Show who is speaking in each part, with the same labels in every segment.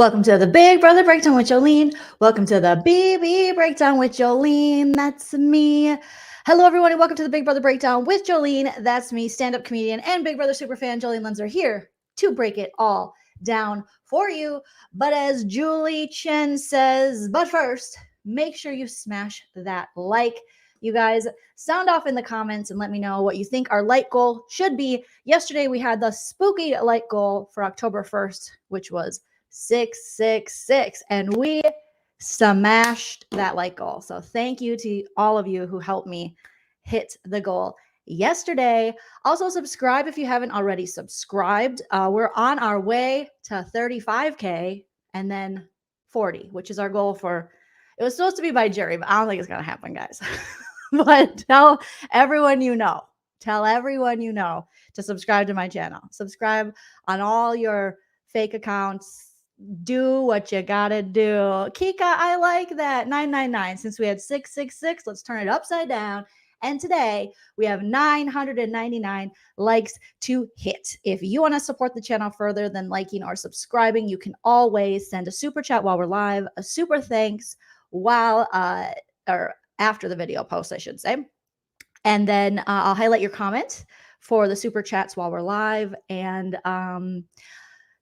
Speaker 1: Welcome to the Big Brother Breakdown with Joleen. Welcome to the BB Breakdown with Joleen. That's me. Hello, everyone, and welcome to the Big Brother Breakdown with Joleen. That's me, stand-up comedian and Big Brother superfan Joleen Lunzer, here to break it all down for you. But as Julie Chen says, but first, make sure you smash that like. You guys, sound off in the comments and let me know what you think our like goal should be. Yesterday, we had the spooky like goal for October 1st, which was 666, and we smashed that like goal. So thank you to all of you who helped me hit the goal yesterday. Also, subscribe if you haven't already subscribed. We're on our way to 35K and then 40, which is our goal for. It was supposed to be by Jerry, but I don't think it's gonna happen, guys. But tell everyone you know. Tell everyone you know to subscribe to my channel. Subscribe on all your fake accounts. Do what you gotta do. Kika, I like that. 999. Since we had 666, let's turn it upside down. And today we have 999 likes to hit. If you want to support the channel further than liking or subscribing, you can always send a super chat while we're live, a super thanks while or after the video post, I should say. And then I'll highlight your comment for the super chats while we're live. And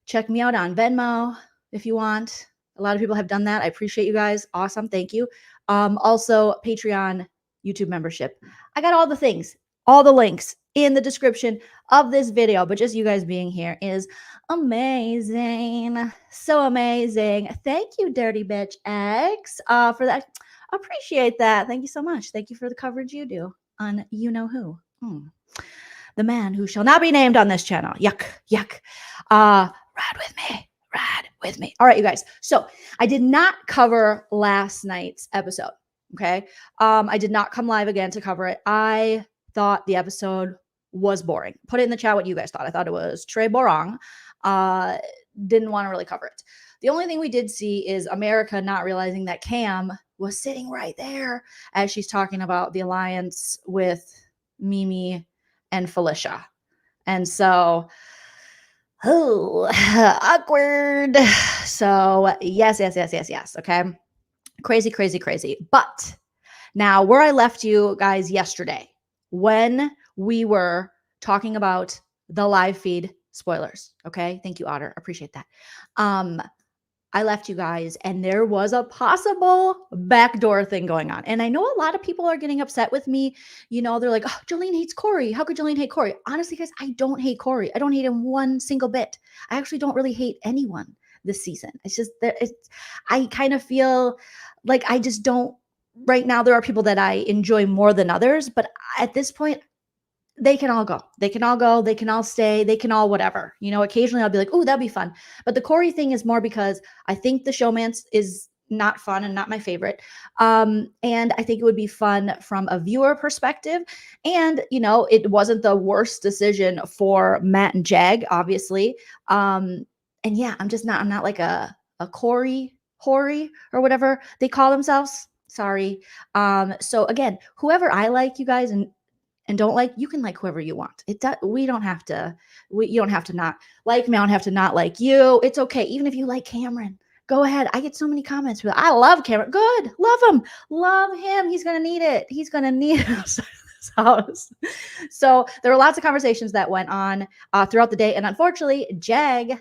Speaker 1: check me out on Venmo if you want. A lot of people have done that. I appreciate you guys. Awesome. Thank you. Also, Patreon, YouTube membership. I got all the things, all the links in the description of this video. But just you guys being here is amazing. So amazing. Thank you, Dirty Bitch X, for that. Appreciate that. Thank you so much. Thank you for the coverage you do on You Know Who. The man who shall not be named on this channel. Yuck, yuck. Ride with me. Ride with me. All right, you guys. So I did not cover last night's episode. Okay. I did not come live again to cover it. I thought the episode was boring. Put it in the chat what you guys thought. I thought it was très boring. Didn't want to really cover it. The only thing we did see is America not realizing that Cam was sitting right there as she's talking about the alliance with Mimi and Felicia. And so, awkward. So yes. Okay. Crazy. But now where I left you guys yesterday, when we were talking about the live feed spoilers. Okay. Thank you, Otter. Appreciate that. I left you guys and there was a possible backdoor thing going on. And I know a lot of people are getting upset with me. You know, they're like, oh, Joleen hates Corey. How could Joleen hate Corey? Honestly, guys, I don't hate Corey. I don't hate him one single bit. I actually don't really hate anyone this season. It's just that I kind of feel like I just don't. Right now, there are people that I enjoy more than others. But at this point, they can all go. They can all go. They can all stay. They can all whatever. You know, occasionally I'll be like, oh, that'd be fun. But the Corey thing is more because I think the showmance is not fun and not my favorite. And I think it would be fun from a viewer perspective. And, you know, it wasn't the worst decision for Matt and Jag, obviously. And yeah, I'm not like a Corey, Hori, or whatever they call themselves. Sorry. So again, whoever I like, you guys, and don't like, you can like whoever you want. We don't have to, you don't have to not like me. I don't have to not like you. It's okay. Even if you like Cameron, go ahead. I get so many comments. I love Cameron. Good. Love him. He's going to need it. He's going to need this house. So there were lots of conversations that went on throughout the day. And unfortunately, Jag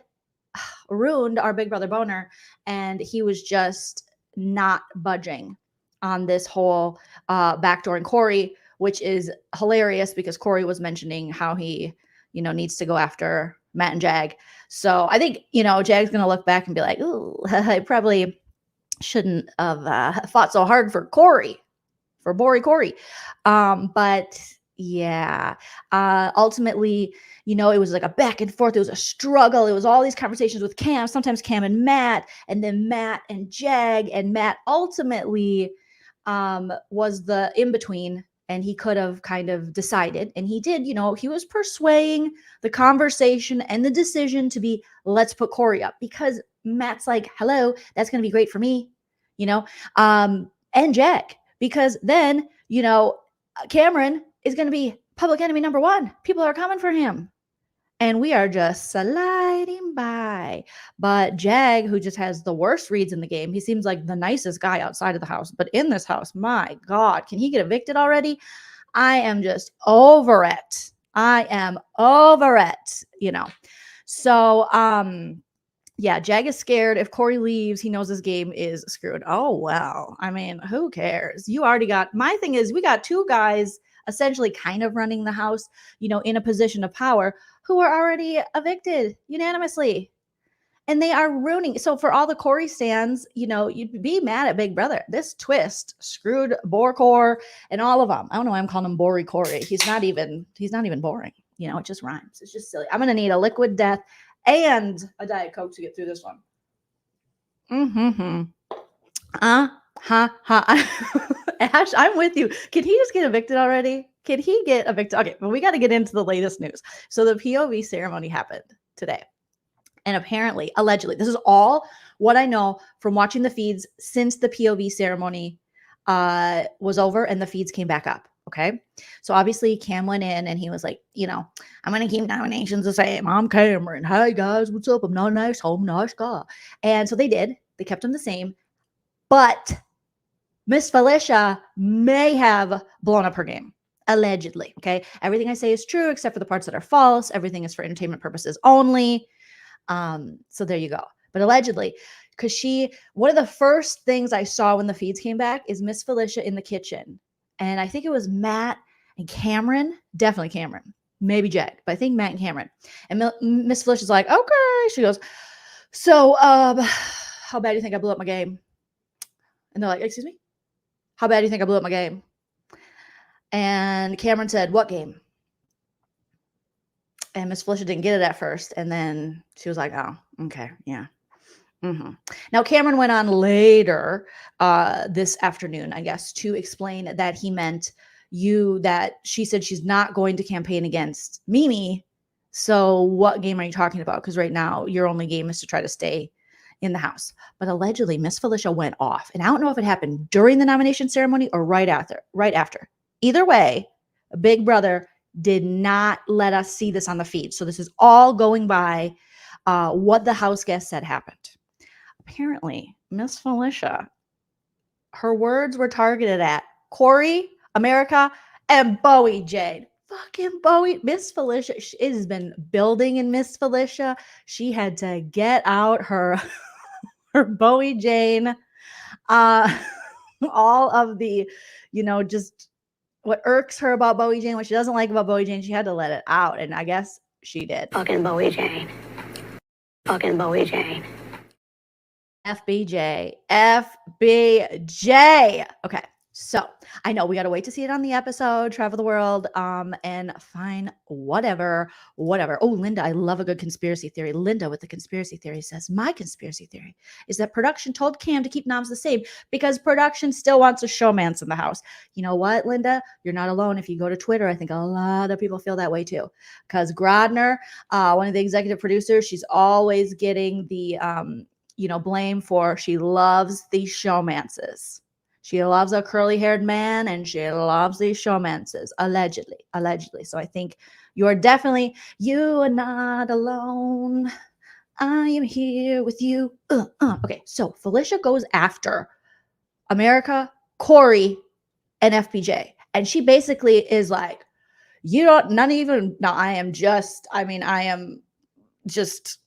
Speaker 1: ruined our Big Brother boner. And he was just not budging on this whole backdooring Corey, which is hilarious because Corey was mentioning how he, you know, needs to go after Matt and Jag. So I think, you know, Jag's going to look back and be like, ooh, I probably shouldn't have fought so hard for Corey, for Bori Corey. But yeah, ultimately, you know, it was like a back and forth. It was a struggle. It was all these conversations with Cam, sometimes Cam and Matt, and then Matt and Jag, and Matt ultimately was the in-between. And he could have kind of decided, and he did, you know, he was persuading the conversation and the decision to be, let's put Corey up, because Matt's like, hello, that's going to be great for me, you know, and Jag, because then, you know, Cameron is going to be public enemy number one. People are coming for him. and we are just sliding by. But Jag, who just has the worst reads in the game, he seems like the nicest guy outside of the house, but in this house, my God, can he get evicted already? I am just over it. I am over it, you know. So, yeah, Jag is scared. If Corey leaves, he knows his game is screwed. Oh, well. I mean, who cares? You already got, my thing is, we got two guys essentially kind of running the house, you know, in a position of power who are already evicted unanimously. And they are ruining. So for all the Corey stands, you know, you'd be mad at Big Brother. This twist screwed Borcor and all of them. I don't know why I'm calling him Bory Corey. He's not even boring. You know, it just rhymes. It's just silly. I'm gonna need a liquid death and a Diet Coke to get through this one. Ash, I'm with you. Can he just get evicted already? Can he get evicted? Okay, but we got to get into the latest news. So the POV ceremony happened today. And apparently, allegedly, this is all what I know from watching the feeds since the POV ceremony was over and the feeds came back up. Okay. So obviously Cam went in and he was like, you know, I'm going to keep nominations the same. I'm Cameron. Hey guys, what's up? I'm not a nice home, nice guy. And so they did. They kept them the same. But Miss Felicia may have blown up her game. Allegedly. Okay. Everything I say is true except for the parts that are false. Everything is for entertainment purposes only. So there you go. But allegedly, because one of the first things I saw when the feeds came back is Miss Felicia in the kitchen. And I think it was Matt and Cameron, definitely Cameron, maybe Jag, but I think Matt and Cameron. And Miss Felicia's like, okay. She goes, so, how bad do you think I blew up my game? And they're like, excuse me? How bad do you think I blew up my game? And Cameron said, what game? And Miss Felicia didn't get it at first. And then she was like, oh, okay. Yeah. Mm-hmm. Now, Cameron went on later this afternoon, I guess, to explain that he meant that she said she's not going to campaign against Mimi. So what game are you talking about? Because right now your only game is to try to stay in the house. But allegedly, Miss Felicia went off. And I don't know if it happened during the nomination ceremony or right after. Either way, Big Brother did not let us see this on the feed. So this is all going by what the house guest said happened. Apparently, Miss Felicia, her words were targeted at Corey, America, and Bowie Jane. Fucking Bowie. Miss Felicia, it has been building in Miss Felicia. She had to get out her Bowie Jane. All of the, you know, just what irks her about Bowie Jane, what she doesn't like about Bowie Jane, she had to let it out. And I guess she did.
Speaker 2: Fucking Bowie Jane. Fucking Bowie Jane.
Speaker 1: FBJ. Okay. So I know we got to wait to see it on the episode, travel the world, and fine, whatever. Oh, Linda, I love a good conspiracy theory. Linda with the conspiracy theory says, my conspiracy theory is that production told Cam to keep noms the same because production still wants a showmance in the house. You know what, Linda? You're not alone. If you go to Twitter, I think a lot of people feel that way too. Because Grodner, one of the executive producers, she's always getting the, blame for she loves these showmances. She loves a curly-haired man, and she loves these showmances, allegedly. So I think you are not alone. I am here with you. Okay, so Felicia goes after America, Corey, and FBJ. And she basically is like, I am just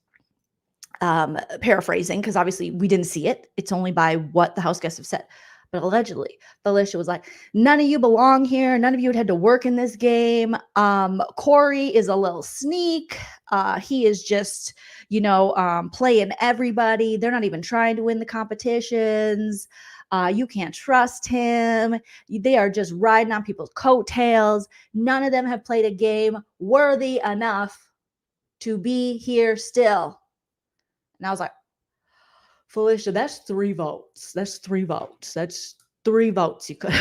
Speaker 1: paraphrasing because obviously we didn't see it. It's only by what the house guests have said. But allegedly, Felicia was like, none of you belong here. None of you had to work in this game. Corey is a little sneak. He is just, playing everybody. They're not even trying to win the competitions. You can't trust him. They are just riding on people's coattails. None of them have played a game worthy enough to be here still. And I was like, Felicia, that's 3 votes. That's 3 votes you could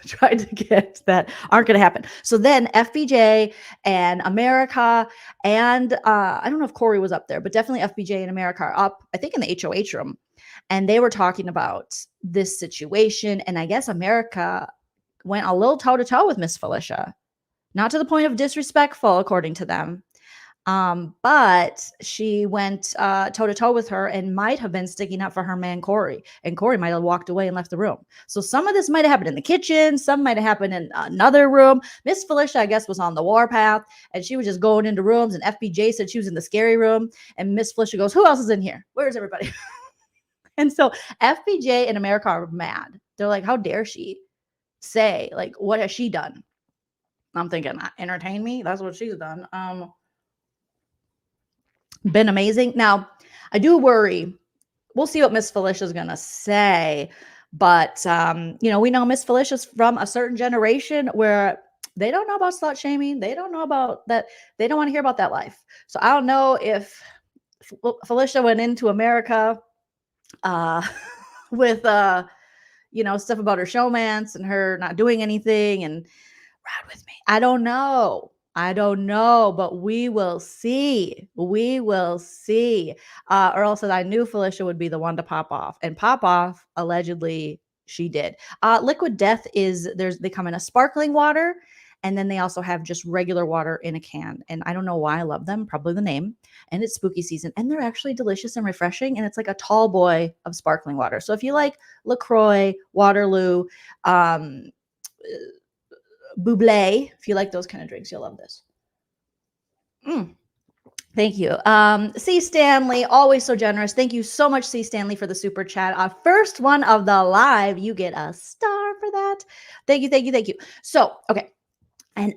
Speaker 1: try to get that aren't going to happen. So then FBJ and America and I don't know if Corey was up there, but definitely FBJ and America are up, I think in the HOH room. And they were talking about this situation. And I guess America went a little toe-to-toe with Miss Felicia. Not to the point of disrespectful, according to them. But she went toe to toe with her and might have been sticking up for her man Corey, and Corey might have walked away and left the room. So some of this might have happened in the kitchen, some might have happened in another room. Miss Felicia, I guess, was on the warpath, and she was just going into rooms. And FBJ said she was in the scary room, and Miss Felicia goes, "Who else is in here? Where's everybody?" And so FBJ and America are mad. They're like, "How dare she say, like, what has she done?" I'm thinking, entertain me? That's what she's done. Been amazing. Now, I do worry. We'll see what Miss Felicia's going to say. But, we know Miss Felicia's from a certain generation where they don't know about slut shaming. They don't know about that. They don't want to hear about that life. So I don't know if Felicia went into America with, stuff about her showmance and her not doing anything and ride with me. I don't know, but we will see. We will see. Earl said, I knew Felicia would be the one to pop off. And pop off, allegedly, she did. Liquid Death they come in a sparkling water, and then they also have just regular water in a can. And I don't know why I love them, probably the name. And it's spooky season. And they're actually delicious and refreshing. And it's like a tall boy of sparkling water. So if you like LaCroix, Waterloo, Buble, if you like those kind of drinks, you'll love this. Thank you. C. Stanley, always so generous. Thank you so much, C. Stanley, for the super chat. First one of the live. You get a star for that. Thank you, thank you, thank you. So, okay. And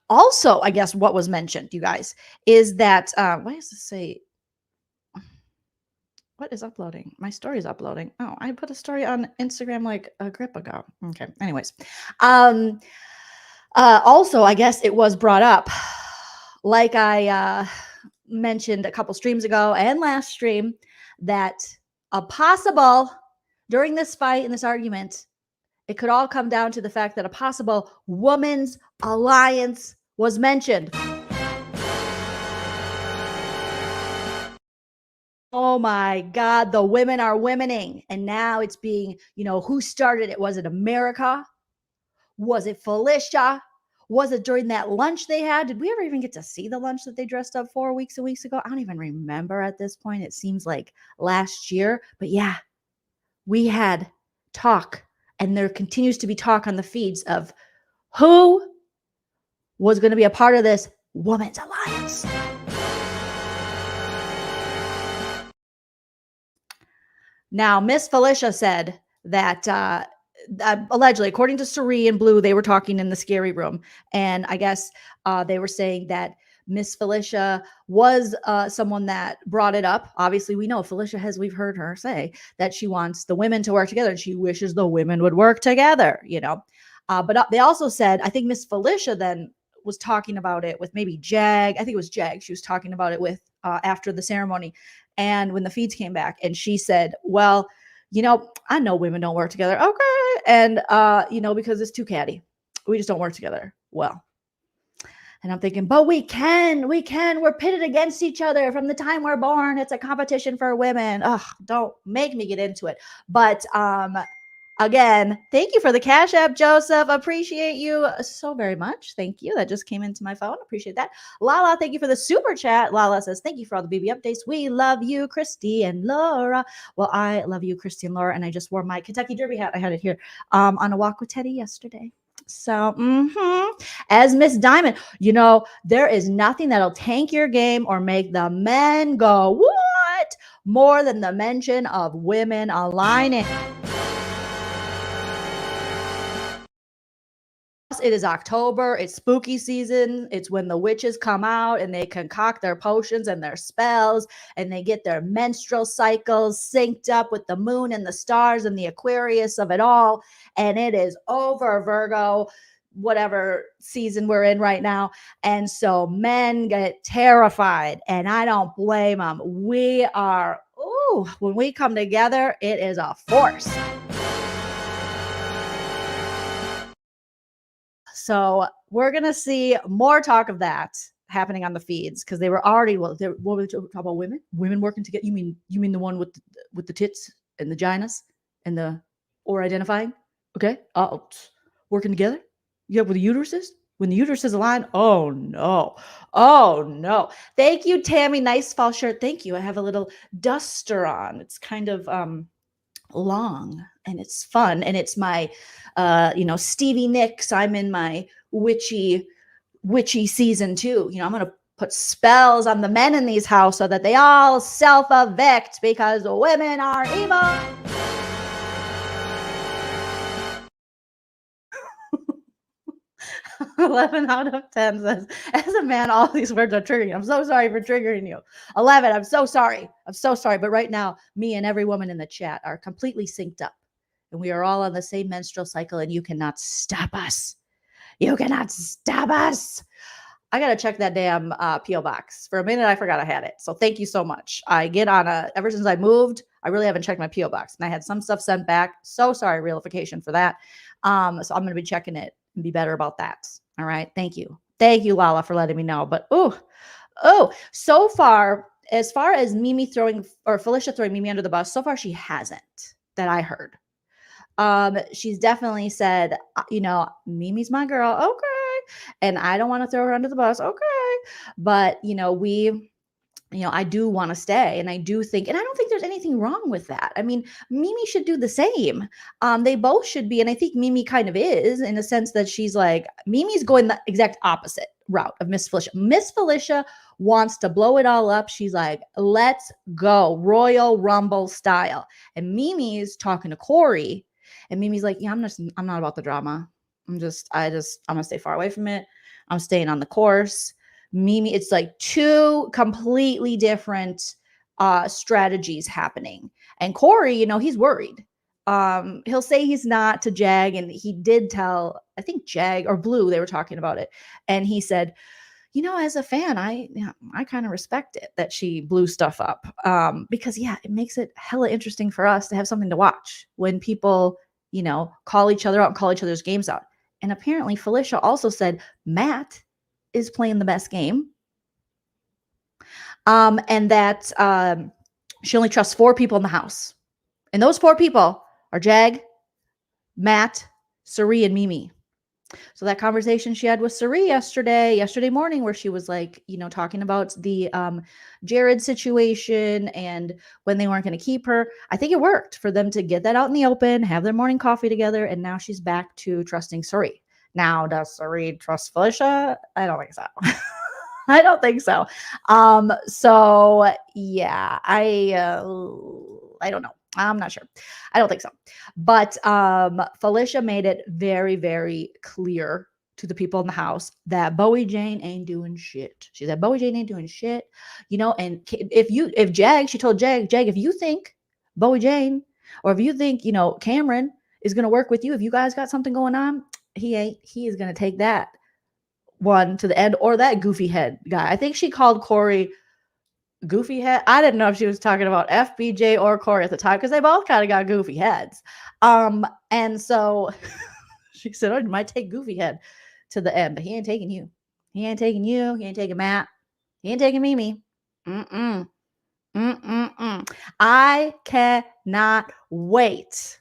Speaker 1: also, I guess what was mentioned, you guys, is that, what does this say? What is uploading? My story is uploading. Oh, I put a story on Instagram like a grip ago. Okay. Anyways. Also, I guess it was brought up, like I mentioned a couple streams ago and last stream, that during this fight and this argument, it could all come down to the fact that a possible women's alliance was mentioned. Oh my God, the women are womening. And now it's being, who started it? Was it America? Was it Felicia? Was it during that lunch they had? Did we ever even get to see the lunch that they dressed up for weeks and weeks ago? I don't even remember at this point. It seems like last year. But yeah, we had talk, and there continues to be talk on the feeds of who was going to be a part of this women's alliance. Now, Miss Felicia said that allegedly, according to Suri and Blue, they were talking in the scary room. And I guess they were saying that Miss Felicia was someone that brought it up. Obviously, we know Felicia we've heard her say that she wants the women to work together, and she wishes the women would work together, But they also said, I think Miss Felicia then was talking about it with maybe Jag. I think it was Jag. She was talking about it with after the ceremony. And when the feeds came back, and she said, well, I know women don't work together. Okay. And, because it's too catty. We just don't work together well. And I'm thinking, but we can. We're pitted against each other from the time we're born. It's a competition for women. Ugh, don't make me get into it. But again, thank you for the Cash App, Joseph. Appreciate you so very much. Thank you. That just came into my phone. Appreciate that. Lala, thank you for the super chat. Lala says, thank you for all the BB updates. We love you, Christy and Laura. Well, I love you, Christy and Laura. And I just wore my Kentucky Derby hat. I had it here on a walk with Teddy yesterday. So, as Miss Diamond, there is nothing that'll tank your game or make the men go, what? More than the mention of women aligning. It is October. It's spooky season. It's when the witches come out and they concoct their potions and their spells, and they get their menstrual cycles synced up with the moon and the stars and the Aquarius of it all. And it is over, Virgo, whatever season we're in right now. And so men get terrified, and I don't blame them. When we come together, it is a force. So we're going to see more talk of that happening on the feeds, because they were already, what were we talking about? Women working together. You mean the one with the tits and the vaginas and or identifying? Okay. Working together. You have with the uteruses. When the uterus is aligned, oh no. Oh no. Thank you, Tammy. Nice fall shirt. Thank you. I have a little duster on. It's kind of long and it's fun. And it's my Stevie Nicks. I'm in my witchy season too. I'm gonna put spells on the men in these houses so that they all self-evict because women are evil. 11 out of 10 says, as a man, all these words are triggering. I'm so sorry for triggering you. 11, I'm so sorry. I'm so sorry. But right now, me and every woman in the chat are completely synced up. And we are all on the same menstrual cycle, and you cannot stop us. You cannot stop us. I got to check that damn P.O. box. For a minute, I forgot I had it. So thank you so much. I get on ever since I moved, I really haven't checked my P.O. box. And I had some stuff sent back. So sorry, realification, for that. So I'm going to be checking it and be better about that. All right. Thank you. Thank you, Lala, for letting me know. But so far as Mimi Felicia throwing Mimi under the bus, so far she hasn't, that I heard. She's definitely said, Mimi's my girl. Okay. And I don't want to throw her under the bus. Okay. But, I do want to stay. And I do think, and I don't think there's anything wrong with that. I mean, Mimi should do the same. They both should be. And I think Mimi kind of is, in a sense that she's like, Mimi's going the exact opposite route of Miss Felicia. Miss Felicia wants to blow it all up. She's like, let's go, Royal Rumble style. And Mimi's talking to Corey. And Mimi's like, yeah, I'm not about the drama. I'm gonna stay far away from it. I'm staying on the course. Mimi, it's like two completely different strategies happening. And Corey, he's worried. He'll say he's not to Jag, and he did tell, I think Jag or Blue, they were talking about it. And he said, as a fan, I kind of respect it that she blew stuff up. Because it makes it hella interesting for us to have something to watch when people, call each other out and call each other's games out. And apparently Felicia also said Matt is playing the best game. And that she only trusts 4 people in the house. And those 4 people are Jag, Matt, Sari, and Mimi. So that conversation she had with Sari yesterday morning, where she was like, talking about the Jared situation and when they weren't going to keep her. I think it worked for them to get that out in the open, have their morning coffee together. And now she's back to trusting Sari. Now, does Sari trust Felicia? I don't think so. I don't think so. So yeah, I don't know. I'm not sure. I don't think so. But Felicia made it very, very clear to the people in the house that Bowie Jane ain't doing shit. She said, Bowie Jane ain't doing shit. And she told Jag, if you think Bowie Jane, or if you think, Cameron is going to work with you, if you guys got something going on, he ain't. He is going to take that one to the end, or that goofy head guy. I think she called Corey goofy head. I didn't know if she was talking about FBJ or Corey at the time, because they both kind of got goofy heads. And so she said, oh, you might take goofy head to the end, but he ain't taking you. He ain't taking you. He ain't taking Matt. He ain't taking Mimi. I cannot wait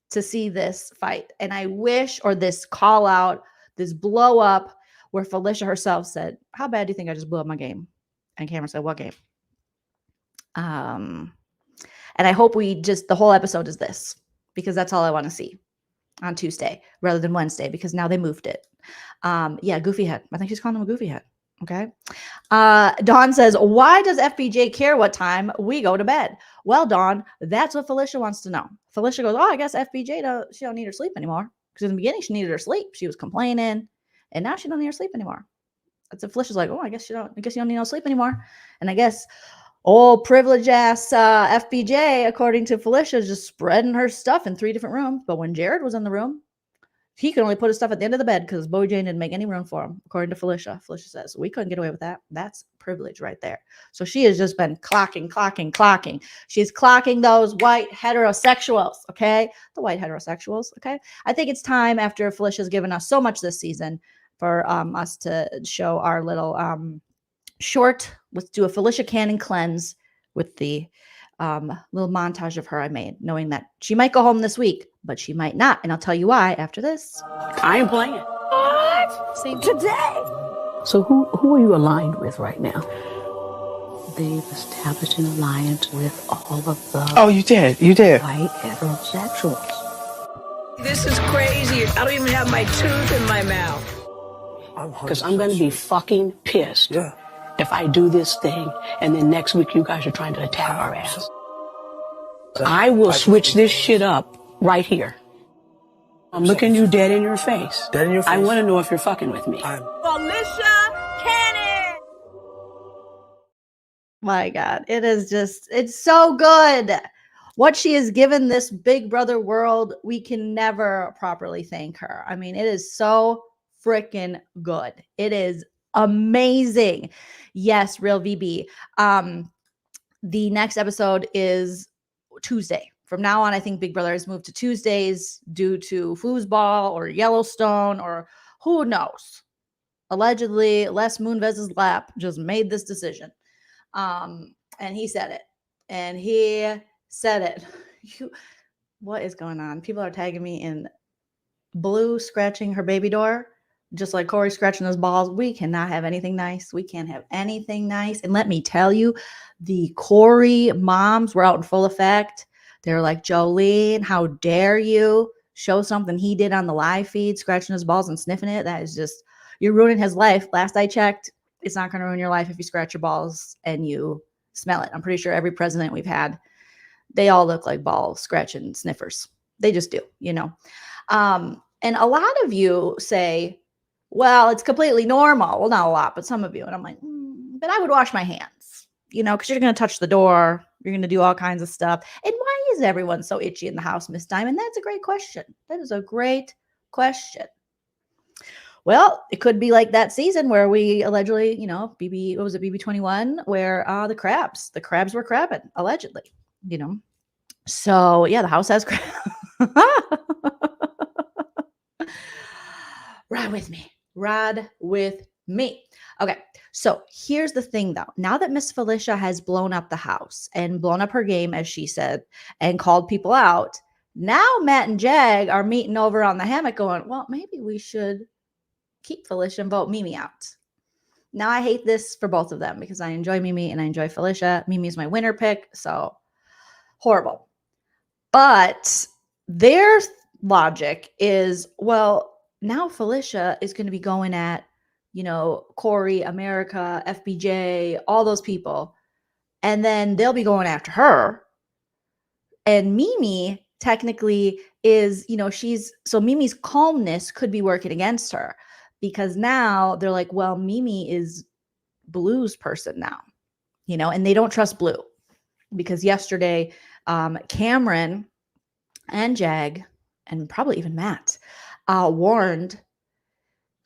Speaker 1: to see this fight. And I wish, or this call out, this blow up, where Felicia herself said, how bad do you think I just blew up my game? And Cameron said, what game? And I hope the whole episode is this, because that's all I want to see on Tuesday rather than Wednesday, because now they moved it. Goofy head. I think she's calling him a goofy head. Okay. Dawn says, why does FBJ care what time we go to bed? Well, Dawn, that's what Felicia wants to know. Felicia goes, I guess FBJ, she don't need her sleep anymore. Because in the beginning, she needed her sleep. She was complaining, and now she don't need her sleep anymore. That's what Felicia's like, I guess you don't need no sleep anymore. And I guess old privileged ass FBJ, according to Felicia, is just spreading her stuff in 3 different rooms. But when Jared was in the room, he could only put his stuff at the end of the bed because Bowie Jane didn't make any room for him, according to Felicia. Felicia says, we couldn't get away with that. That's privilege right there. So she has just been clocking. She's clocking those white heterosexuals, okay? The white heterosexuals, okay? I think it's time, after Felicia's given us so much this season, for us to show our little short. Let's do a Felicia Cannon cleanse with the little montage of her I made, knowing that she might go home this week, but she might not. And I'll tell you why after this.
Speaker 2: I ain't playing. What?
Speaker 3: Same
Speaker 2: Today?
Speaker 4: So who are you aligned with right now?
Speaker 3: They've established an alliance with all of the
Speaker 5: Oh, you did.
Speaker 3: white heterosexuals.
Speaker 2: This is crazy. I don't even have my tooth in my mouth.
Speaker 4: Because I'm going to be fucking pissed if I do this thing and then next week you guys are trying to attack our ass. I will switch this shit up right here. I'm looking you dead in your face.
Speaker 5: Dead in your face.
Speaker 4: I want to know if you're fucking with me.
Speaker 2: Felicia Cannon!
Speaker 1: My God, it's so good. What she has given this Big Brother world, we can never properly thank her. I mean, it is so freaking good. It is amazing. Yes, real VB. The next episode is Tuesday. From now on, I think Big Brother has moved to Tuesdays due to foosball or Yellowstone or who knows. Allegedly, Les Moonves's lap just made this decision. And he said it. And he said it. What is going on? People are tagging me in Blue scratching her baby door, just like Corey scratching his balls. We cannot have anything nice. We can't have anything nice. And let me tell you, the Corey moms were out in full effect. They're like, Joleen, how dare you show something he did on the live feed, scratching his balls and sniffing it? That is just, you're ruining his life. Last I checked, it's not going to ruin your life if you scratch your balls and you smell it. I'm pretty sure every president we've had, they all look like ball scratching sniffers. They just do, you know. And a lot of you say, well, it's completely normal. Well, not a lot, but some of you. And I'm like, but I would wash my hands, you know, because you're going to touch the door. You're going to do all kinds of stuff. And why is everyone so itchy in the house, Miss Diamond? That's a great question. That is a great question. Well, it could be like that season where we allegedly, you know, what was it, BB21, where the crabs were crabbing, allegedly, you know. So, yeah, the house has crabs. Ride with me. Okay, so here's the thing, though. Now that Miss Felicia has blown up the house and blown up her game, as she said, and called people out, now Matt and Jag are meeting over on the hammock going, well, maybe we should keep Felicia and vote Mimi out. Now, I hate this for both of them because I enjoy Mimi and I enjoy Felicia. Mimi is my winner pick, so horrible. But their logic is, well, now Felicia is going to be going at, you know, Corey, America, FBJ, all those people. And then they'll be going after her. And Mimi technically is, you know, so Mimi's calmness could be working against her because now they're like, well, Mimi is Blue's person now, you know, and they don't trust Blue because yesterday, Cameron and Jag and probably even Matt warned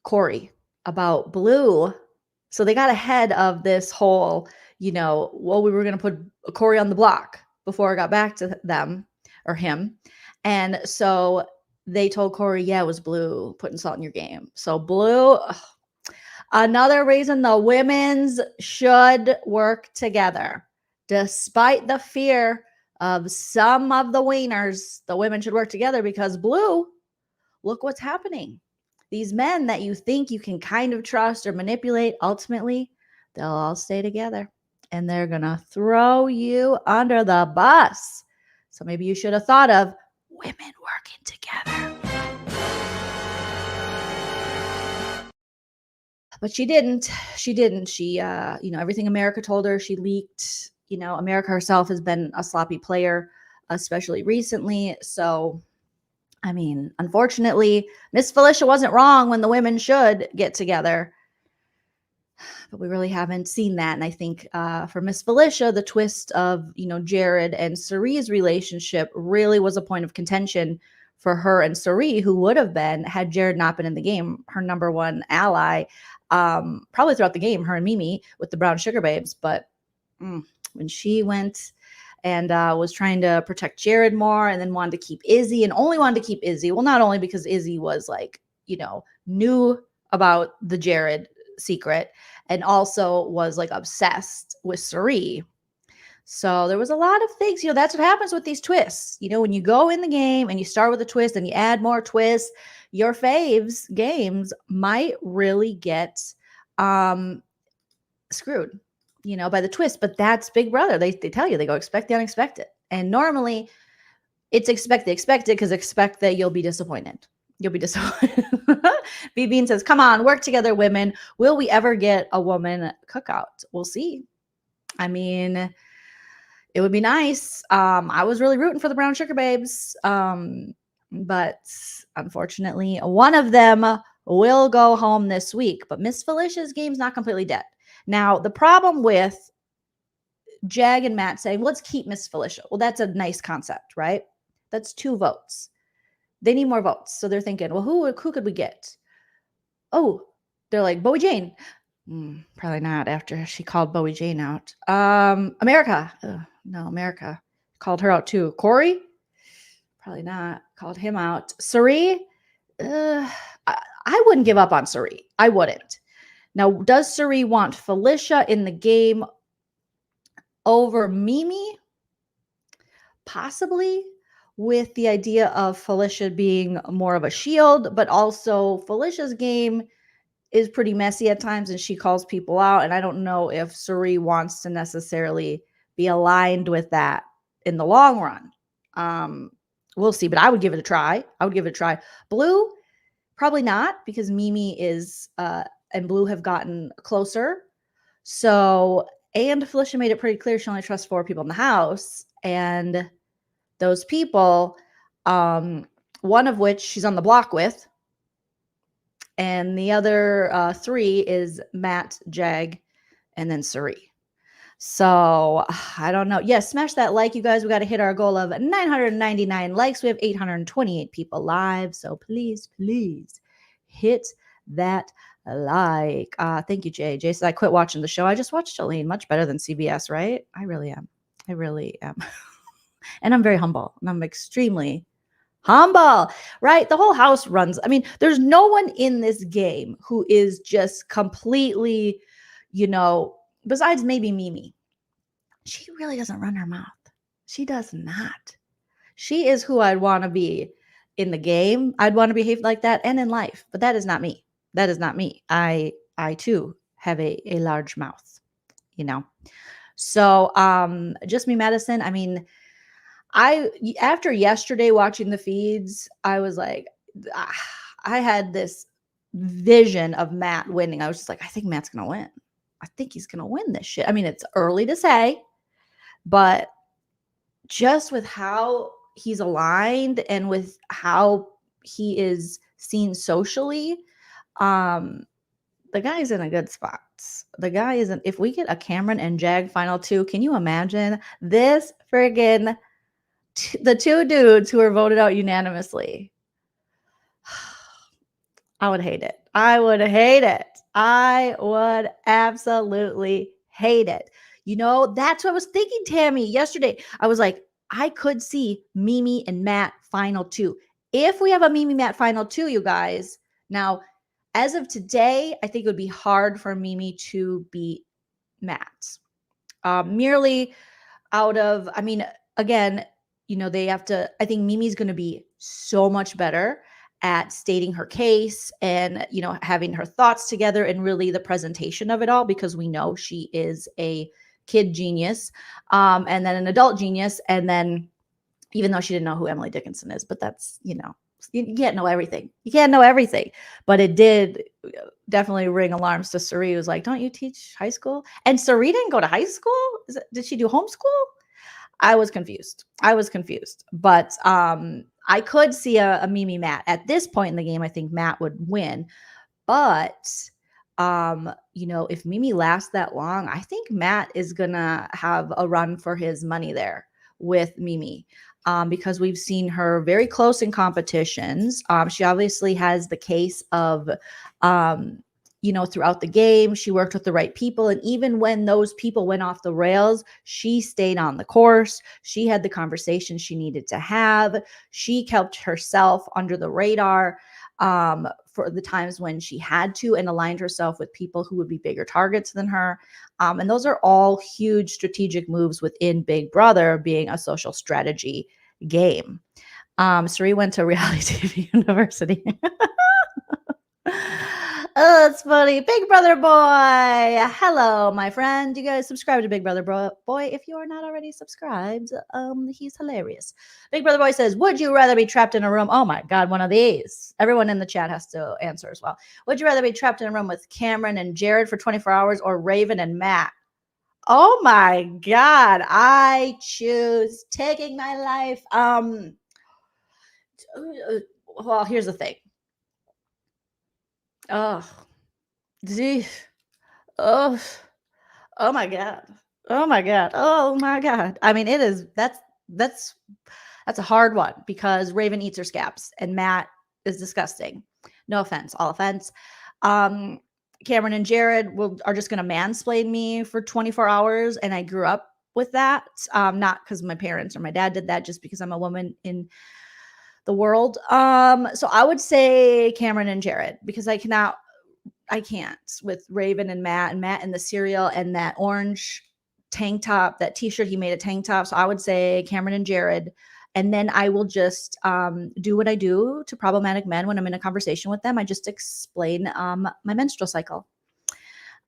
Speaker 1: Corey about Blue. So they got ahead of this whole, you know, well, we were going to put Corey on the block before it got back to them or him. And so they told Corey, yeah, it was Blue putting salt in your game. So Blue, another reason the women's should work together. Despite the fear of some of the wieners, the women should work together because Blue, look what's happening. These men that you think you can kind of trust or manipulate, ultimately, they'll all stay together and they're going to throw you under the bus. So maybe you should have thought of women working together. But she didn't. She, you know, everything America told her, she leaked. You know, America herself has been a sloppy player, especially recently. So, I mean, unfortunately, Miss Felicia wasn't wrong when the women should get together. But we really haven't seen that. And I think for Miss Felicia, the twist of, you know, Jared and Cerie's relationship really was a point of contention for her and Cerie, who would have been, had Jared not been in the game, her number one ally, probably throughout the game, her and Mimi with the brown sugar babes. But when she went and was trying to protect Jared more and then wanted to keep Izzy and only wanted to keep Izzy. Well, not only because Izzy was like, you know, knew about the Jared secret and also was like obsessed with Cerie. So there was a lot of things, you know, that's what happens with these twists. You know, when you go in the game and you start with a twist and you add more twists, your faves games might really get screwed, by the twist. But that's Big Brother. They tell you, they go expect the unexpected. And normally it's expect the expected, because expect that you'll be disappointed. You'll be disappointed. B Bean says, come on, work together, women. Will we ever get a woman cookout? We'll see. I mean, it would be nice. I was really rooting for the brown sugar babes. But unfortunately, one of them will go home this week. But Miss Felicia's game's not completely dead. Now, the problem with Jag and Matt saying, let's keep Miss Felicia. Well, that's a nice concept, right? That's 2 votes. They need more votes. So they're thinking, well, who could we get? Oh, they're like, Bowie Jane. Probably not, after she called Bowie Jane out. America. No, America. Called her out too. Corey? Probably not. Called him out. Suri? I wouldn't give up on Suri. I wouldn't. Now, does Suri want Felicia in the game over Mimi? Possibly, with the idea of Felicia being more of a shield, but also Felicia's game is pretty messy at times and she calls people out. And I don't know if Suri wants to necessarily be aligned with that in the long run. We'll see, but I would give it a try. Blue, probably not, because Mimi is and Blue have gotten closer. So, and Felicia made it pretty clear she only trusts 4 people in the house. And those people, one of which she's on the block with, and the other 3 is Matt, Jag, and then Suri. So I don't know. Yes, smash that like, you guys. We got to hit our goal of 999 likes. We have 828 people live. So please, please hit that like. Thank you, Jay. Jay said, I quit watching the show. I just watched Joleen. Much better than CBS, right? I really am. And I'm very humble. And I'm extremely humble, right? The whole house runs. I mean, there's no one in this game who is just completely, besides maybe Mimi. She really doesn't run her mouth. She does not. She is who I'd want to be in the game. I'd want to behave like that and in life, but that is not me. That is not me. I too have a large mouth, So, just me, Madison. I mean, after yesterday watching the feeds, I was like, I had this vision of Matt winning. I was just like, I think Matt's going to win. I think he's going to win this shit. I mean, it's early to say, but just with how he's aligned and with how he is seen socially, the guy's in a good spot. The guy isn't. If we get a Cameron and Jag final 2, can you imagine this friggin' the 2 dudes who are voted out unanimously? I would hate it. I would absolutely hate it. That's what I was thinking, Tammy, yesterday. I was like, I could see Mimi and Matt final 2. If we have a Mimi Matt final 2, you guys. Now, as of today, I think it would be hard for Mimi to beat Matt. Merely out of, again, they have to, I think Mimi's going to be so much better at stating her case and, having her thoughts together and really the presentation of it all, because we know she is a kid genius, and then an adult genius. And then even though she didn't know who Emily Dickinson is, but that's, you can't know everything. You can't know everything, but it did definitely ring alarms to Suri. It was like, don't you teach high school? And Suri didn't go to high school. Did she do homeschool? I was confused, but I could see a Mimi Matt at this point in the game. I think Matt would win, but if Mimi lasts that long, I think Matt is gonna have a run for his money there with Mimi, because we've seen her very close in competitions. She obviously has the case of, throughout the game, she worked with the right people. And even when those people went off the rails, she stayed on the course. She had the conversation she needed to have. She kept herself under the radar for the times when she had to, and aligned herself with people who would be bigger targets than her. And those are all huge strategic moves within Big Brother being a social strategy game. Suri went to reality TV university. Oh, that's funny. Big Brother Boy. Hello, my friend. You guys subscribe to Big Brother Boy if you are not already subscribed. He's hilarious. Big Brother Boy says, would you rather be trapped in a room? Oh my God, one of these. Everyone in the chat has to answer as well. Would you rather be trapped in a room with Cameron and Jared for 24 hours or Raven and Matt? Oh my God. I choose taking my life. Well, here's the thing. Oh, gee. Oh, oh my God. Oh my God. Oh my God. I mean, that's a hard one because Raven eats her scabs and Matt is disgusting. No offense, all offense. Cameron and Jared are just going to mansplain me for 24 hours. And I grew up with that. Not because my parents or my dad did that, just because I'm a woman in the world. So I would say Cameron and Jared because I can't with Raven and Matt in the cereal and that orange tank top, that t-shirt he made a tank top. So I would say Cameron and Jared. And then I will just do what I do to problematic men when I'm in a conversation with them. I just explain my menstrual cycle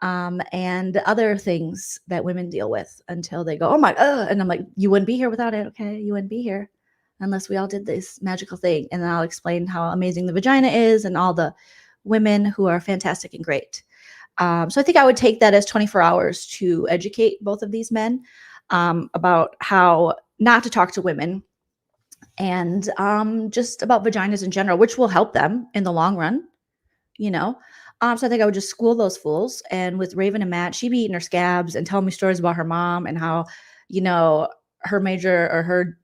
Speaker 1: and other things that women deal with until they go, oh my, and I'm like, you wouldn't be here without it. Okay. You wouldn't be here unless we all did this magical thing. And then I'll explain how amazing the vagina is and all the women who are fantastic and great. So I think I would take that as 24 hours to educate both of these men about how not to talk to women and just about vaginas in general, which will help them in the long run, you know. So I think I would just school those fools. And with Raven and Matt, she'd be eating her scabs and telling me stories about her mom and how, you know, her major or her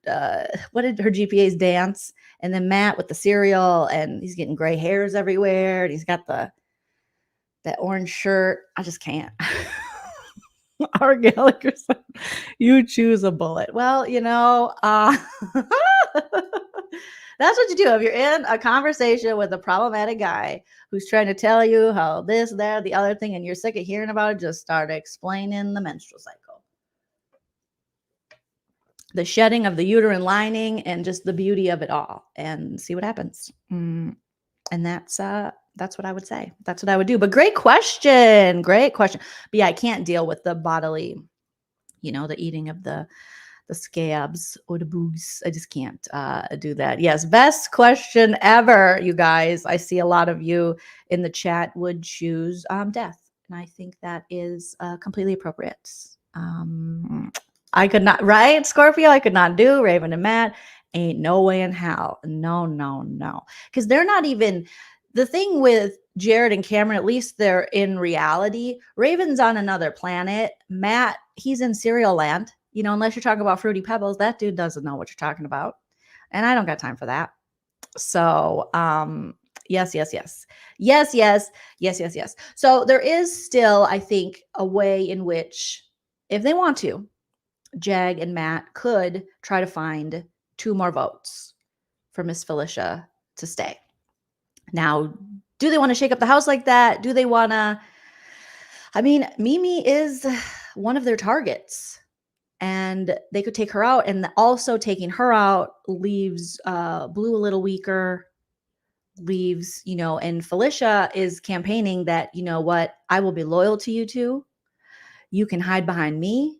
Speaker 1: what did her GPAs dance, and then Matt with the cereal and he's getting gray hairs everywhere and he's got that orange shirt. I just can't. Our Gallagher said, you choose a bullet. Well, you know, that's what you do if you're in a conversation with a problematic guy who's trying to tell you how this, that, the other thing, and you're sick of hearing about it. Just start explaining the menstrual cycle, the shedding of the uterine lining, and just the beauty of it all, and see what happens. And that's what I would say. That's what I would do. But great question. Great question. But yeah, I can't deal with the bodily, you know, the eating of the scabs or the boobs. I just can't do that. Yes, best question ever, you guys. I see a lot of you in the chat would choose death. And I think that is completely appropriate. I could not, right, Scorpio? I could not do Raven and Matt. Ain't no way in hell. No, no, no. Because they're not even, the thing with Jared and Cameron, at least they're in reality. Raven's on another planet. Matt, he's in cereal land. You know, unless you're talking about Fruity Pebbles, that dude doesn't know what you're talking about. And I don't got time for that. So, yes, yes, yes. Yes, yes, yes, yes, yes. So there is still, I think, a way in which, if they want to, Jag and Matt could try to find 2 more votes for Miss Felicia to stay. Now, do they want to shake up the house like that? Do they want to? I mean, Mimi is one of their targets, and they could take her out. And also taking her out leaves Blue a little weaker, leaves, you know, and Felicia is campaigning that, you know what, I will be loyal to you two. You can hide behind me.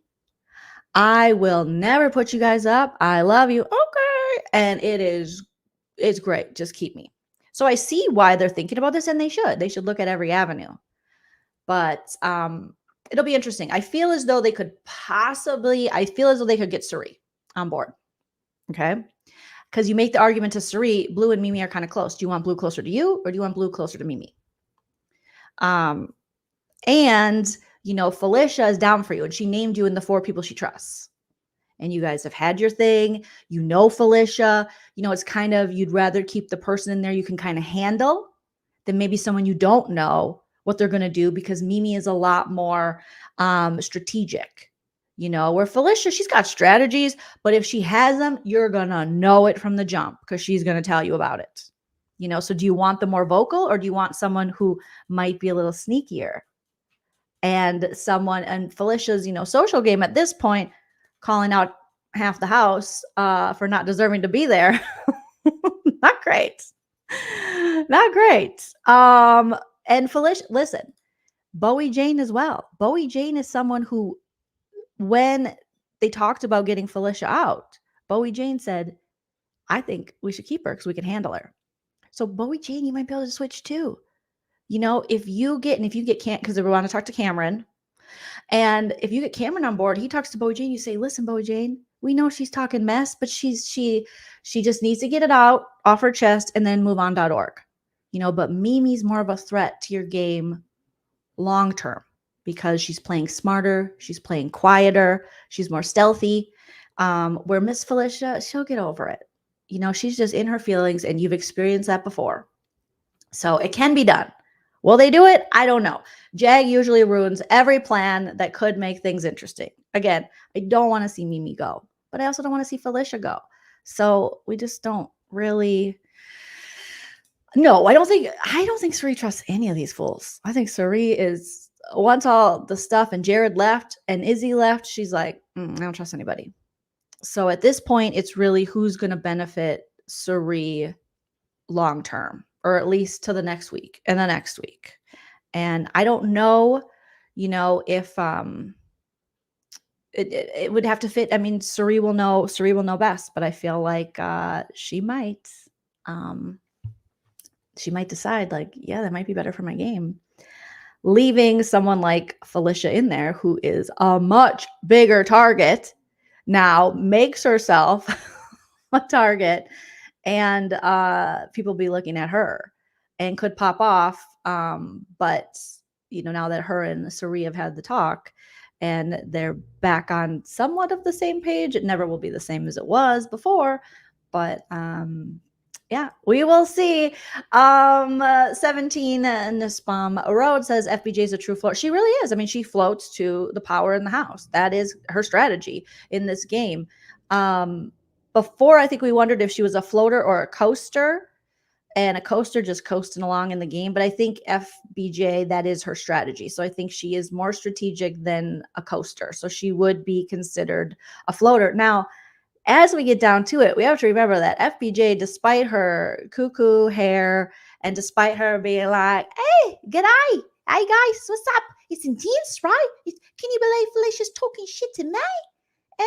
Speaker 1: I will never put you guys up. I love you. Okay. And it's great. Just keep me. So I see why they're thinking about this, and they should look at every avenue. But it'll be interesting. I feel as though they could get Suri on board. Okay. Because you make the argument to Suri, Blue and Mimi are kind of close. Do you want Blue closer to you, or do you want Blue closer to Mimi? And you know, Felicia is down for you, and she named you in the 4 people she trusts. And you guys have had your thing. You know, Felicia, you know, it's kind of, you'd rather keep the person in there you can kind of handle than maybe someone you don't know what they're going to do, because Mimi is a lot more strategic, you know, where Felicia, she's got strategies, but if she has them, you're going to know it from the jump because she's going to tell you about it. You know, so do you want the more vocal, or do you want someone who might be a little sneakier? And Felicia's, you know, social game at this point, calling out half the house for not deserving to be there. Not great. Not great. And Felicia, listen, Bowie Jane as well. Bowie Jane is someone who, when they talked about getting Felicia out, Bowie Jane said, I think we should keep her because we can handle her. So Bowie Jane, you might be able to switch too. You know, if you get because we want to talk to Cameron. And if you get Cameron on board, he talks to Bowie Jane, you say, listen, Bowie Jane, we know she's talking mess, but she just needs to get it out off her chest and then move on.org. You know, but Mimi's more of a threat to your game long term because she's playing smarter, she's playing quieter, she's more stealthy. Where Miss Felicia, she'll get over it. You know, she's just in her feelings, and you've experienced that before. So it can be done. Will they do it? I don't know. Jag usually ruins every plan that could make things interesting. Again, I don't want to see Mimi go, but I also don't want to see Felicia go. So we just don't really. No, I don't think Suri trusts any of these fools. I think Suri is, once all the stuff and Jared left and Izzy left, she's like, I don't trust anybody. So at this point, it's really who's going to benefit Suri long term, or at least to the next week and the next week. And I don't know, you know, if it would have to fit. I mean, Suri will know best, but I feel like she might decide like, yeah, that might be better for my game. Leaving someone like Felicia in there, who is a much bigger target, now makes herself a target, and people be looking at her and could pop off. But, you know, now that her and Suri have had the talk and they're back on somewhat of the same page, it never will be the same as it was before. But yeah, we will see. 17 Nispam Road says FBJ is a true float. She really is. I mean, she floats to the power in the house. That is her strategy in this game. Before, I think we wondered if she was a floater or a coaster, and a coaster just coasting along in the game. But I think FBJ, that is her strategy. So I think she is more strategic than a coaster. So she would be considered a floater. Now, as we get down to it, we have to remember that FBJ, despite her cuckoo hair and despite her being like, hey, g'day, hey guys, what's up? It's intense, right? Can you believe Felicia's talking shit to me?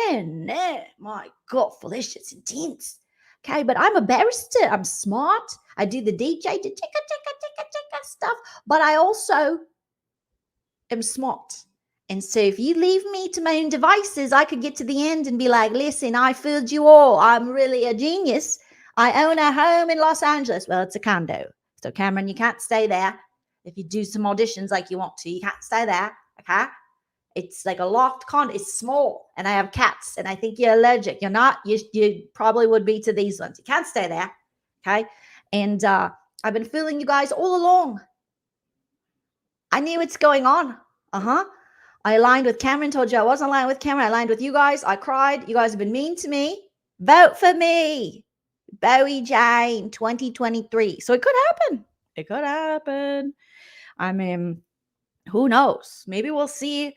Speaker 1: And my God, Felicia's intense. Okay, but I'm a barrister. I'm smart. I do the DJ, the ticka stuff, but I also am smart. And so if you leave me to my own devices, I could get to the end and be like, listen, I fooled you all. I'm really a genius. I own a home in Los Angeles. Well, it's a condo. So Cameron, you can't stay there. If you do some auditions like you want to, you can't stay there. Okay. It's like a loft condo. It's small, and I have cats, and I think you're allergic. You're not. You probably would be to these ones. You can't stay there, okay? And I've been fooling you guys all along. I knew what's going on. I aligned with Cameron. Told you I wasn't aligned with Cameron. I aligned with you guys. I cried. You guys have been mean to me. Vote for me, Bowie Jane, 2023. So it could happen. It could happen. I mean, who knows? Maybe we'll see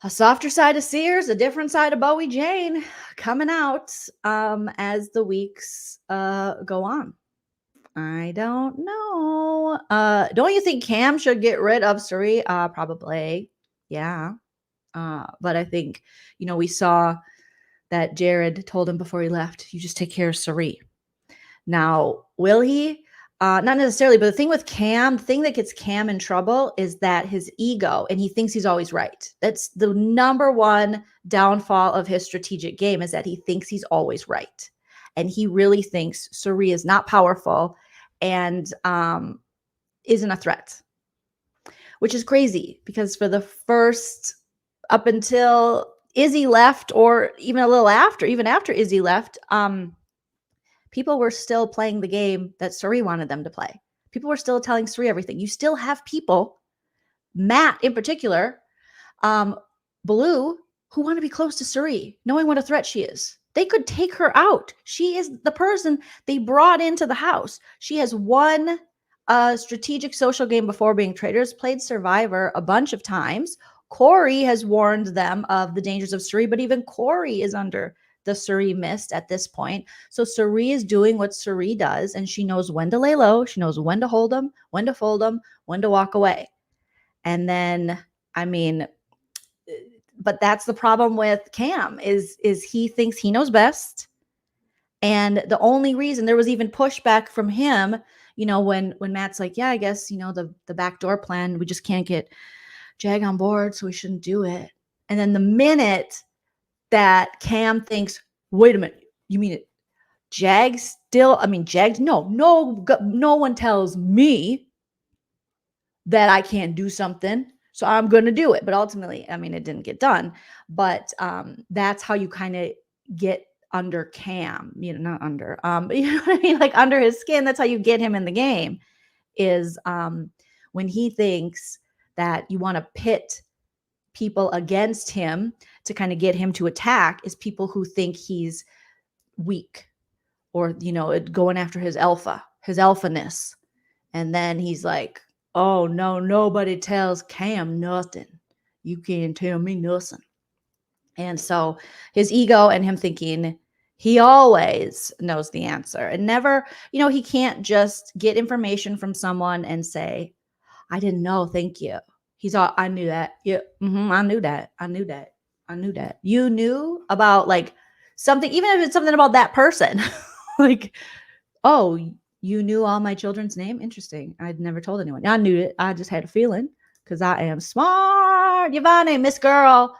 Speaker 1: a softer side of Sears, a different side of Bowie Jane coming out as the weeks go on. I don't know. Don't you think Cam should get rid of Suri? Probably. Yeah. But I think, you know, we saw that Jared told him before he left, you just take care of Suri. Now, will he? Not necessarily, but the thing with Cam, the thing that gets Cam in trouble is that his ego, and he thinks he's always right. That's the number one downfall of his strategic game, is that he thinks he's always right. And he really thinks Suri is not powerful and isn't a threat, which is crazy because for the first, up until Izzy left, or even a little after, even after Izzy left, people were still playing the game that Suri wanted them to play. People were still telling Suri everything. You still have people, Matt in particular, Blue, who want to be close to Suri, knowing what a threat she is. They could take her out. She is the person they brought into the house. She has won a strategic social game before being traders, played Survivor a bunch of times. Corey has warned them of the dangers of Suri, but even Corey is under the Suri missed at this point. So Suri is doing what Suri does, and she knows when to lay low. She knows when to hold them, when to fold them, when to walk away. And then, I mean, but that's the problem with Cam is he thinks he knows best. And the only reason there was even pushback from him, when Matt's like, yeah, I guess, the backdoor plan, we just can't get Jag on board, so we shouldn't do it. And then the minute that Cam thinks, wait a minute, you mean it? Jag, no one tells me that I can't do something, so I'm going to do it. But ultimately, I mean, it didn't get done. But that's how you kind of get under Cam, not under, but you know what I mean? Like under his skin, that's how you get him in the game is when he thinks that you want to pit people against him to kind of get him to attack is people who think he's weak or, going after his alphaness. And then he's like, oh, no, nobody tells Cam nothing. You can't tell me nothing. And so his ego and him thinking he always knows the answer and never, he can't just get information from someone and say, I didn't know. Thank you. He's all, I knew that. Yeah. I knew that. I knew that. I knew that. You knew about like something, even if it's something about that person, like, oh, you knew all my children's name. Interesting. I'd never told anyone. I knew it. I just had a feeling because I am smart. Yvonne, Miss Girl,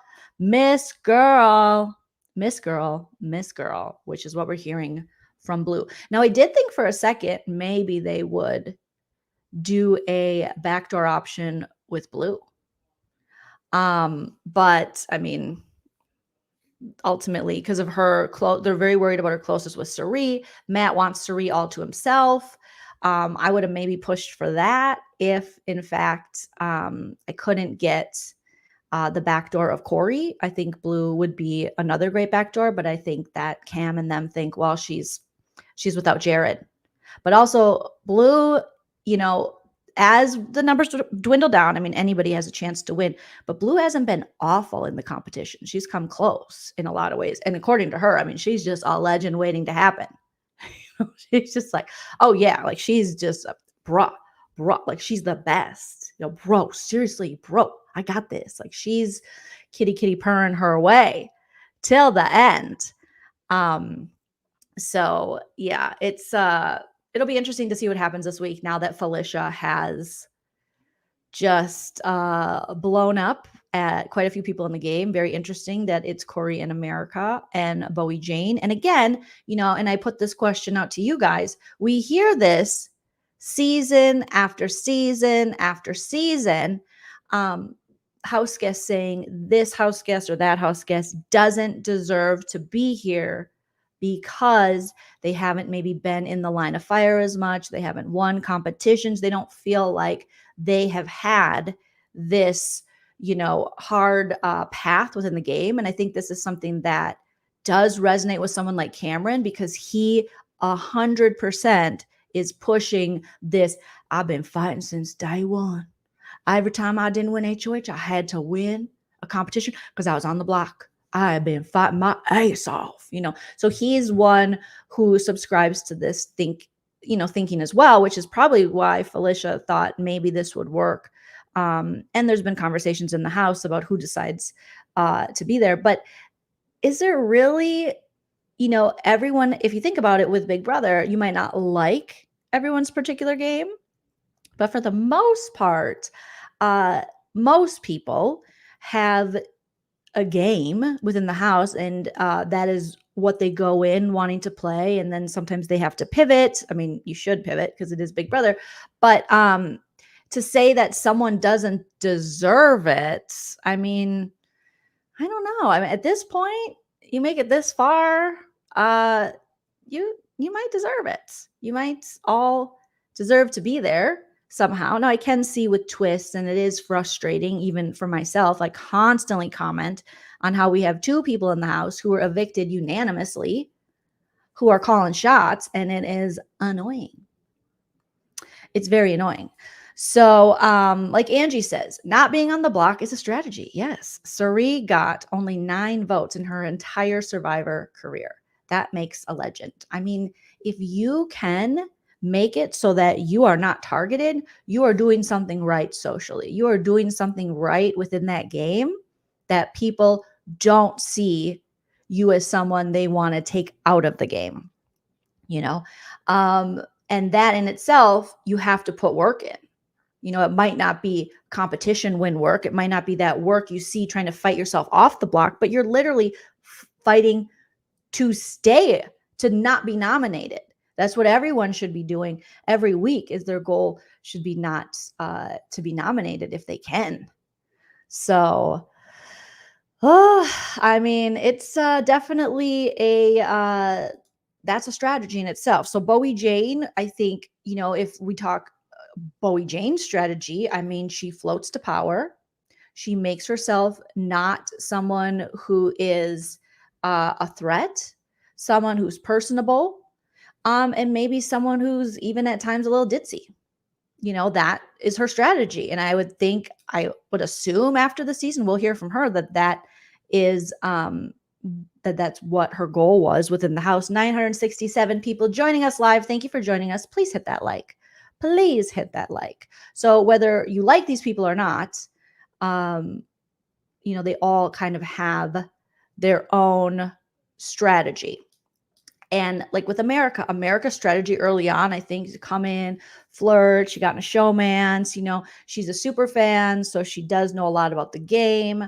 Speaker 1: which is what we're hearing from Blue. Now, I did think for a second, maybe they would do a backdoor option with Blue. But I mean, ultimately, because of her they're very worried about her closeness with Suri. Matt wants Suri all to himself. I would have maybe pushed for that if, in fact, I couldn't get the backdoor of Corey. I think Blue would be another great backdoor, but I think that Cam and them think, well, she's without Jared. But also Blue, as the numbers dwindle down, I mean, anybody has a chance to win, but Blue hasn't been awful in the competition. She's come close in a lot of ways. And according to her, I mean, she's just a legend waiting to happen. She's just like, oh yeah, like she's just bro, like she's the best, bro, seriously, bro, I got this. Like she's kitty purring her way till the end. So yeah, it's it'll be interesting to see what happens this week now that Felicia has just blown up at quite a few people in the game. Very interesting that it's Corey in America and Bowie Jane. And again, and I put this question out to you guys. We hear this season after season after season. House guest saying this house guest or that house guest doesn't deserve to be here because they haven't maybe been in the line of fire as much. They haven't won competitions. They don't feel like they have had this, hard path within the game. And I think this is something that does resonate with someone like Cameron because he 100% is pushing this. I've been fighting since day one. Every time I didn't win HOH, I had to win a competition because I was on the block. I have been fighting my ass off, So he's one who subscribes to this thinking as well, which is probably why Felicia thought maybe this would work. And there's been conversations in the house about who decides to be there. But is there really, everyone, if you think about it with Big Brother, you might not like everyone's particular game. But for the most part, most people have a game within the house, and that is what they go in wanting to play. And then sometimes they have to pivot. I mean, you should pivot because it is Big Brother. But to say that someone doesn't deserve it, I mean, I don't know. I mean, at this point, you make it this far, you might deserve it. You might all deserve to be there somehow. Now, I can see with twists, and it is frustrating even for myself. I constantly comment on how we have two people in the house who were evicted unanimously, who are calling shots, and it is annoying. It's very annoying. So, like Angie says, not being on the block is a strategy. Yes, Suri got only 9 votes in her entire Survivor career. That makes a legend. I mean, if you can make it so that you are not targeted, you are doing something right socially. You are doing something right within that game that people don't see you as someone they want to take out of the game, you know? And that in itself, you have to put work in. It might not be competition win work. It might not be that work you see trying to fight yourself off the block, but you're literally fighting to stay, to not be nominated. That's what everyone should be doing every week. Is their goal should be not to be nominated if they can. So, I mean, it's definitely that's a strategy in itself. So Bowie Jane, I think, if we talk Bowie Jane's strategy, I mean, she floats to power. She makes herself not someone who is a threat, someone who's personable, and maybe someone who's even at times a little ditzy. That is her strategy. And I would assume after the season, we'll hear from her that is that's what her goal was within the house. 967 people joining us live. Thank you for joining us. Please hit that like. Please hit that like. So whether you like these people or not, they all kind of have their own strategy. And like with America's strategy early on, I think, to come in, flirt. She got in a showman's, she's a super fan, so she does know a lot about the game.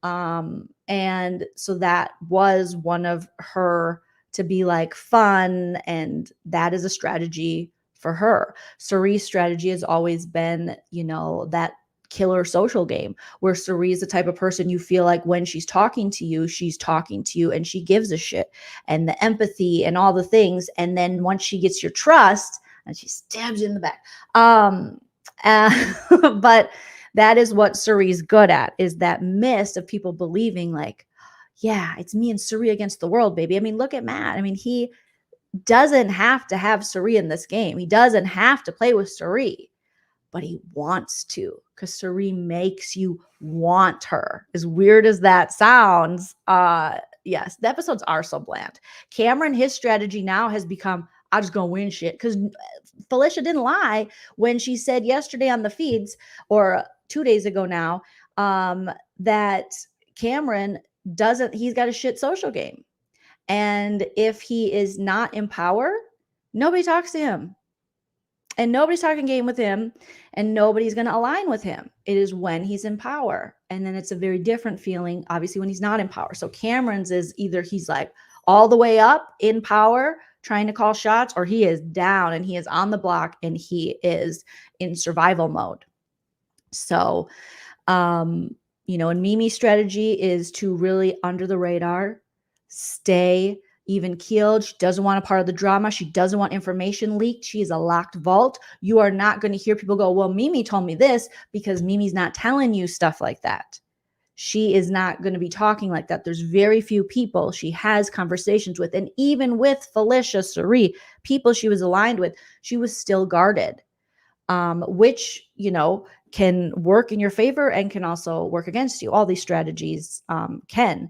Speaker 1: And so that was one of her to be like fun, and that is a strategy for her. Suri's strategy has always been, that killer social game where Suri is the type of person you feel like when she's talking to you and she gives a shit, and the empathy and all the things. And then once she gets your trust, and she stabs you in the back. But that is what Suri's good at, is that mist of people believing like, yeah, it's me and Suri against the world, baby. I mean, look at Matt. I mean, he doesn't have to have Suri in this game. He doesn't have to play with Suri, but he wants to, because Suri makes you want her. As weird as that sounds, yes, the episodes are so bland. Cameron, his strategy now has become, I'm just going to win shit, because Felicia didn't lie when she said yesterday on the feeds, or 2 days ago now, that Cameron he's got a shit social game. And if he is not in power, nobody talks to him. And nobody's talking game with him, and nobody's going to align with him. It is when he's in power. And then it's a very different feeling, obviously, when he's not in power. So Cameron's is either he's like all the way up in power, trying to call shots, or he is down and he is on the block and he is in survival mode. So, and Mimi's strategy is to really under the radar, stay even keeled. She doesn't want a part of the drama. She doesn't want information leaked. She is a locked vault. You are not going to hear people go, well, Mimi told me this, because Mimi's not telling you stuff like that. She is not going to be talking like that. There's very few people she has conversations with. And even with Felicia, Suri, people she was aligned with, she was still guarded, which, can work in your favor and can also work against you. All these strategies can.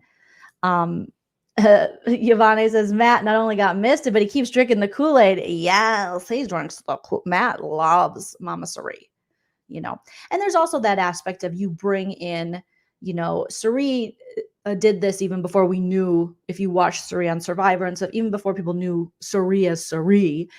Speaker 1: Yvonne says, Matt not only got misted, but he keeps drinking the Kool-Aid. Yes, he's drinking Matt loves Mama Suri, And there's also that aspect of you bring in, Suri did this even before we knew, if you watch Suri on Survivor and stuff, even before people knew Suri as Suri,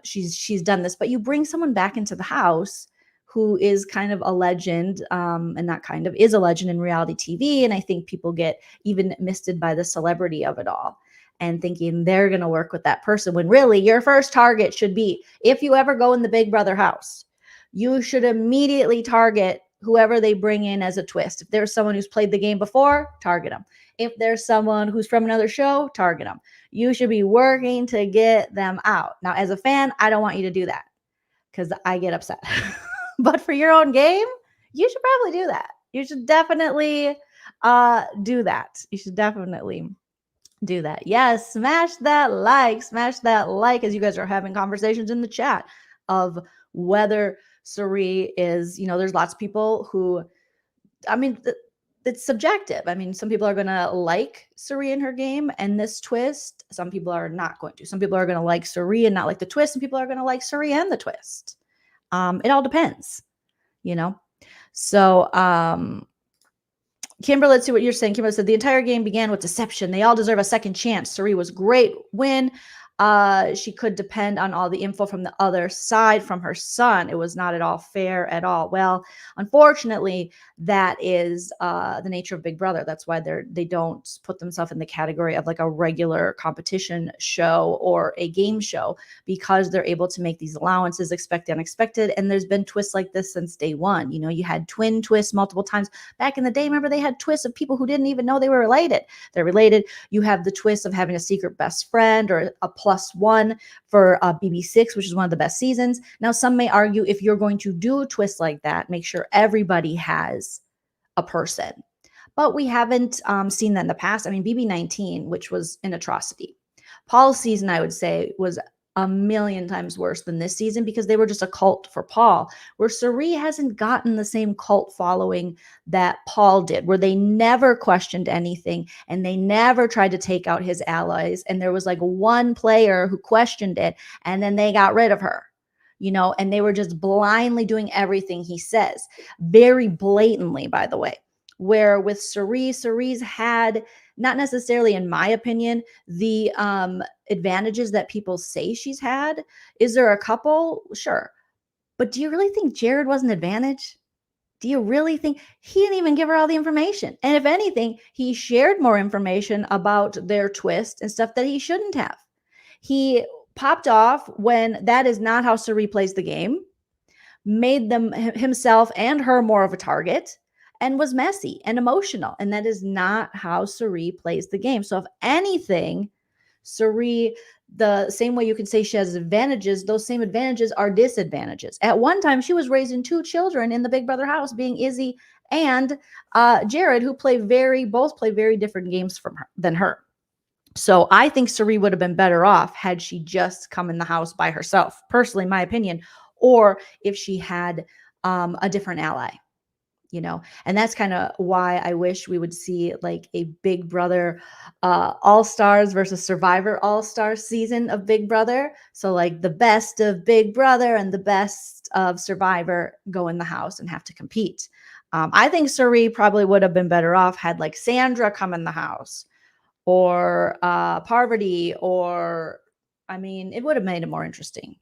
Speaker 1: she's done this. But you bring someone back into the house who is kind of a legend, and not kind of, is a legend in reality TV. And I think people get even misted by the celebrity of it all and thinking they're going to work with that person, when really your first target should be, if you ever go in the Big Brother house, you should immediately target whoever they bring in as a twist. If there's someone who's played the game before, target them. If there's someone who's from another show, target them. You should be working to get them out. Now, as a fan, I don't want you to do that, because I get upset. But for your own game, you should probably do that. You should definitely do that. You should definitely do that. Yes, smash that like as you guys are having conversations in the chat of whether Suri is, there's lots of people who, I mean, it's subjective. I mean, some people are going to like Suri in her game and this twist. Some people are not going to. Some people are going to like Suri and not like the twist. Some people are going to like Suri and the twist. It all depends, So, Kimber, let's see what you're saying. Kimber said the entire game began with deception. They all deserve a second chance. Suri was great win. She could depend on all the info from the other side from her son. It was not at all fair at all. Well, unfortunately, that is the nature of Big Brother. That's why they don't put themselves in the category of like a regular competition show or a game show, because they're able to make these allowances, expect the unexpected. And there's been twists like this since day one. You had twin twists multiple times back in the day. Remember, they had twists of people who didn't even know they were related. They're related. You have the twist of having a secret best friend or a +1 for BB6, which is one of the best seasons. Now, some may argue if you're going to do a twist like that, make sure everybody has a person. But we haven't seen that in the past. I mean, BB19, which was an atrocity. Paul's season, I would say, was a million times worse than this season because they were just a cult for Paul, where Suri hasn't gotten the same cult following that Paul did, where they never questioned anything and they never tried to take out his allies. And there was like one player who questioned it and then they got rid of her, and they were just blindly doing everything he says, very blatantly, by the way. Where with Suri's had, not necessarily in my opinion, the advantages that people say she's had. Is there a couple? Sure. But do you really think Jared was an advantage? Do you really think he didn't even give her all the information? And if anything, he shared more information about their twist and stuff that he shouldn't have. He popped off when that is not how Suri plays the game, made himself and her more of a target, and was messy and emotional. And that is not how Suri plays the game. So if anything, Suri, the same way you can say she has advantages, those same advantages are disadvantages. At one time, she was raising 2 children in the Big Brother house, being Izzy and Jared, who both play very different games than her. So I think Suri would have been better off had she just come in the house by herself, personally, my opinion, or if she had a different ally. And that's kind of why I wish we would see like a Big Brother All-Stars versus Survivor All-Stars season of Big Brother. So like the best of Big Brother and the best of Survivor go in the house and have to compete. I think Suri probably would have been better off had like Sandra come in the house or Parvati, or, I mean, it would have made it more interesting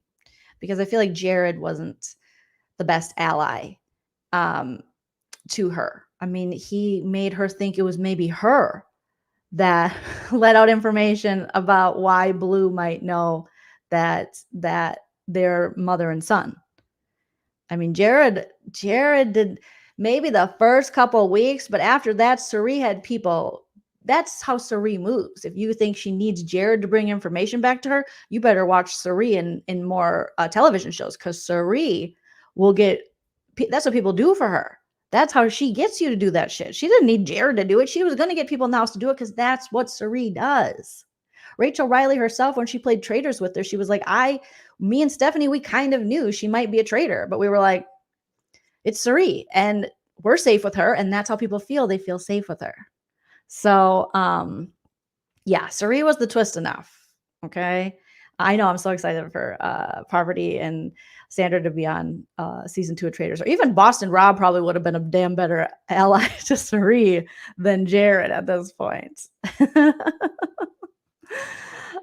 Speaker 1: because I feel like Jared wasn't the best ally to her. I mean, he made her think it was maybe her that let out information about why Blue might know that they're mother and son. I mean, Jared did maybe the first couple of weeks, but after that, Suri had people. That's how Suri moves. If you think she needs Jared to bring information back to her, you better watch Suri in more television shows, because Suri will get. That's what people do for her. That's how she gets you to do that shit. She didn't need Jared to do it. She was going to get people in the house to do it because that's what Suri does. Rachel Riley herself, when she played Traitors with her, she was like, me and Stephanie, we kind of knew she might be a traitor, but we were like, it's Suri and we're safe with her. And that's how people feel. They feel safe with her. So, yeah, Suri was the twist enough. Okay. I know I'm so excited for Parvati and Sandra to be on season 2 of Traitors, or even Boston Rob probably would have been a damn better ally to Suri than Jared at this point.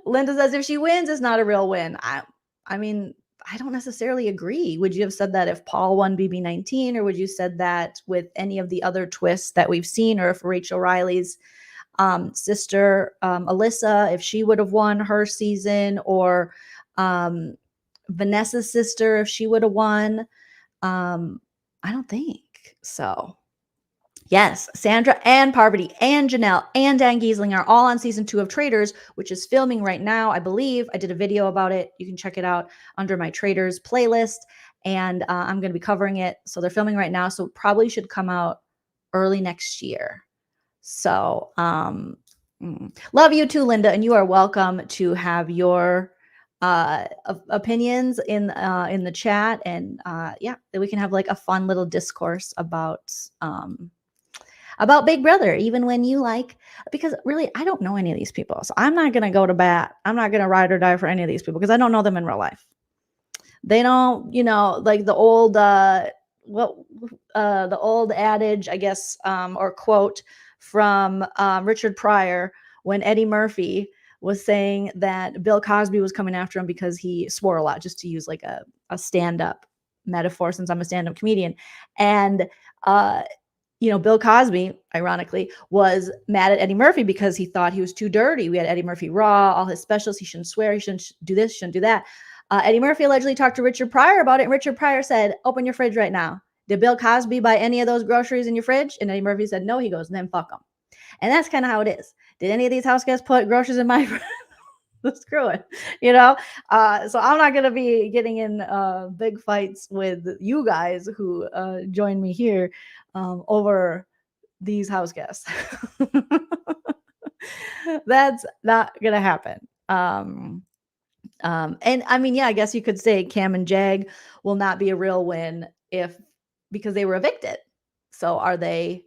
Speaker 1: Linda says, if she wins, it's not a real win. I mean, I don't necessarily agree. Would you have said that if Paul won BB19, or would you said that with any of the other twists that we've seen, or if Rachel Riley's sister Alyssa, if she would have won her season, or Vanessa's sister, if she would have won? I don't think so. Yes, Sandra and Parvati and Janelle and Dan Giesling are all on season 2 of Traitors, which is filming right now. I believe I did a video about it. You can check it out under my Traitors playlist, and I'm going to be covering it. So they're filming right now, so it probably should come out early next year. So love you too, Linda, and you are welcome to have your opinions in the chat, and yeah, we can have like a fun little discourse about Big Brother, even when you like, because really I don't know any of these people, so I'm not gonna go to bat. I'm not gonna ride or die for any of these people because I don't know them in real life. They don't, like the old the old adage, I guess, or quote from Richard Pryor when Eddie Murphy was saying that Bill Cosby was coming after him because he swore a lot, just to use like a stand-up metaphor since I'm a stand-up comedian. And Bill Cosby, ironically, was mad at Eddie Murphy because he thought he was too dirty. We had Eddie Murphy Raw, all his specials. He shouldn't swear. He shouldn't do this, shouldn't do that. Eddie Murphy allegedly talked to Richard Pryor about it, and Richard Pryor said, "Open your fridge right now. Did Bill Cosby buy any of those groceries in your fridge?" And Eddie Murphy said, "No." He goes, "Then fuck them." And that's kind of how it is. Did any of these house guests put groceries in my fridge? Screw it, so I'm not going to be getting in big fights with you guys who join me here over these house guests. That's not going to happen. And I mean, yeah, I guess you could say Cam and Jag will not be a real win because they were evicted. So are they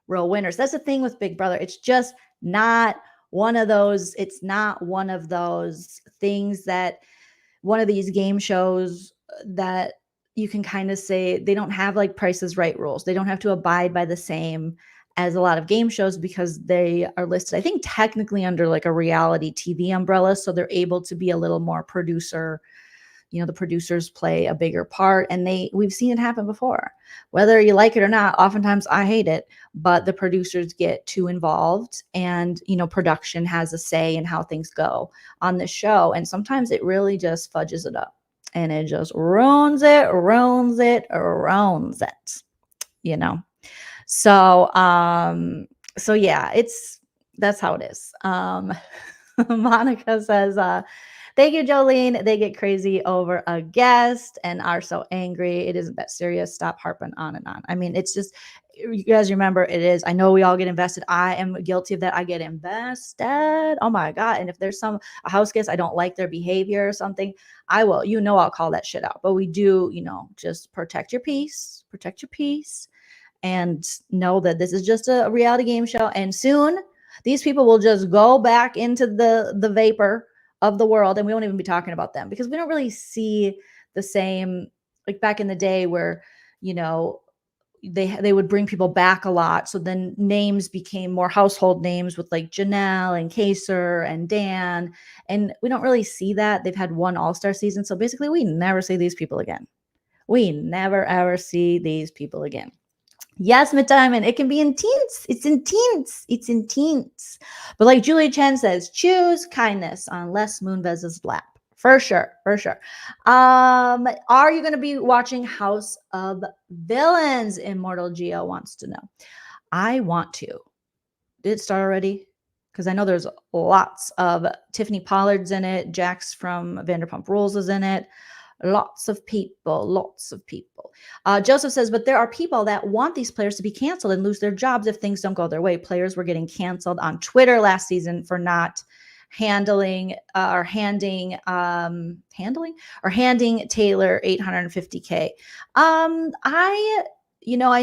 Speaker 1: real winners? That's the thing with Big Brother. It's just not one of those. It's not one of those things that one of these game shows that you can kind of say they don't have like Price is Right rules. They don't have to abide by the same as a lot of game shows because they are listed, I think, technically under like a reality TV umbrella. So they're able to be a little more producer. The producers play a bigger part, and we've seen it happen before. Whether you like it or not, oftentimes I hate it, but the producers get too involved, and production has a say in how things go on the show. And sometimes it really just fudges it up, and it just ruins it. So yeah, that's how it is. Monica says, "Thank you, Jolene. They get crazy over a guest and are so angry. It isn't that serious. Stop harping on and on." I mean, it's just, you guys remember, it is. I know we all get invested. I am guilty of that. I get invested. Oh my God. And if there's a house guest, I don't like their behavior or something, I will, I'll call that shit out. But we do, just protect your peace, and know that this is just a reality game show. And soon these people will just go back into the vapor of the world, and we won't even be talking about them because we don't really see the same, like back in the day where, they would bring people back a lot. So then names became more household names with like Janelle and Kaser and Dan. And we don't really see that. They've had one all-star season. So basically we never see these people again. We never, ever see these people again. Yes, Diamond, it can be intense. It's intense. But like Julie Chen says, choose kindness on Les Moonvez's lap. For sure. Are you going to be watching House of Villains? Immortal Geo wants to know. I want to. Did it start already? Because I know there's lots of Tiffany Pollard's in it. Jax from Vanderpump Rules is in it. Lots of people. Joseph says, but there are people that want these players to be canceled and lose their jobs if things don't go their way. Players were getting canceled on Twitter last season for not handing Taylor $850K. I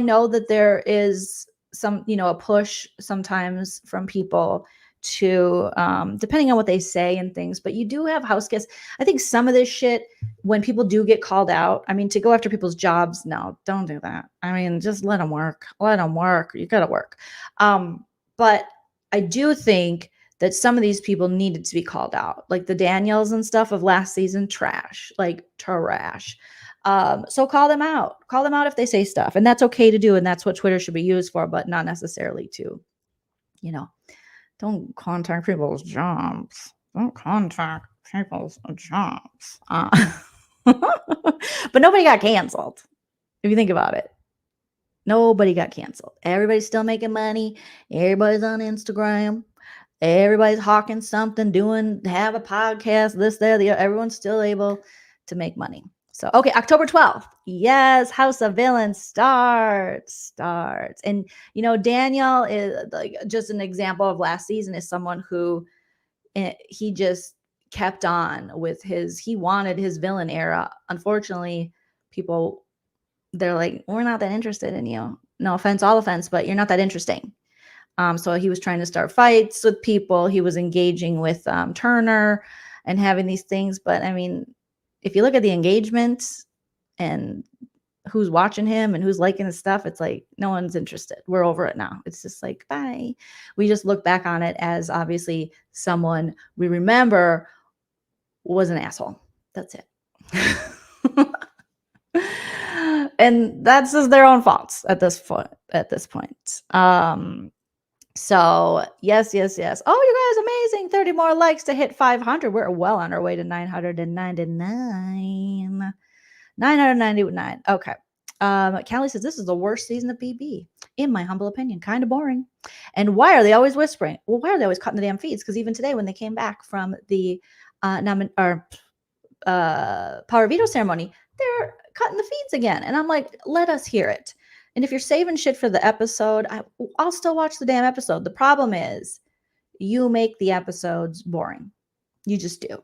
Speaker 1: know that there is some, a push sometimes from people to depending on what they say and things, but you do have house guests. I think some of this shit, when people do get called out, I mean, to go after people's jobs, no, don't do that. I mean, just let them work. You gotta work. But I do think that some of these people needed to be called out, like the Daniels and stuff of last season. Trash. So call them out if they say stuff, and that's okay to do, and that's what Twitter should be used for, but not necessarily to, don't contact people's jobs. But nobody got canceled. If you think about it, nobody got canceled. Everybody's still making money. Everybody's on Instagram. Everybody's hawking something, have a podcast, this, there, the other. Everyone's still able to make money. So, okay, October 12th. Yes, House of Villains starts. And, Daniel is like just an example of last season, is someone who he just kept on with he wanted his villain era. Unfortunately, people, they're like, we're not that interested in you. No offense, all offense, but you're not that interesting. So he was trying to start fights with people. He was engaging with Turner and having these things. But I mean, if you look at the engagement and who's watching him and who's liking his stuff, it's like no one's interested. We're over it now. It's just like, bye. We just look back on it as obviously someone we remember was an asshole. That's it. And that's just their own faults at this point. So yes. Oh, you guys, amazing. 30 more likes to hit 500. We're well on our way to 999. 999. Okay. Callie says, this is the worst season of BB, in my humble opinion. Kind of boring. And why are they always whispering? Well, why are they always cutting the damn feeds? Because even today, when they came back from the Power Veto ceremony, they're cutting the feeds again. And I'm like, let us hear it. And if you're saving shit for the episode, I'll still watch the damn episode. The problem is you make the episodes boring. You just do.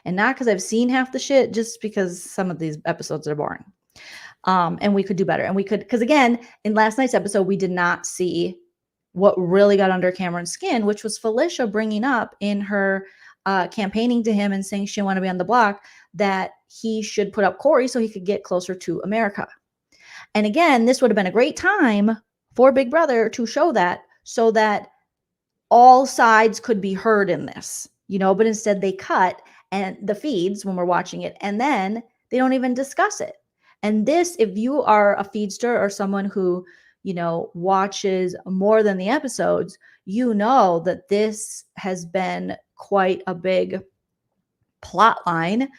Speaker 1: And not because I've seen half the shit, just because some of these episodes are boring. And we could do better. And we could, because again, in last night's episode, we did not see what really got under Cameron's skin, which was Felicia bringing up in her campaigning to him and saying she didn't want to be on the block, that he should put up Corey so he could get closer to America. And again, this would have been a great time for Big Brother to show that, so that all sides could be heard in this, but instead they cut and the feeds when we're watching it, and then they don't even discuss it. And this, if you are a feedster or someone who, watches more than the episodes, that this has been quite a big plot line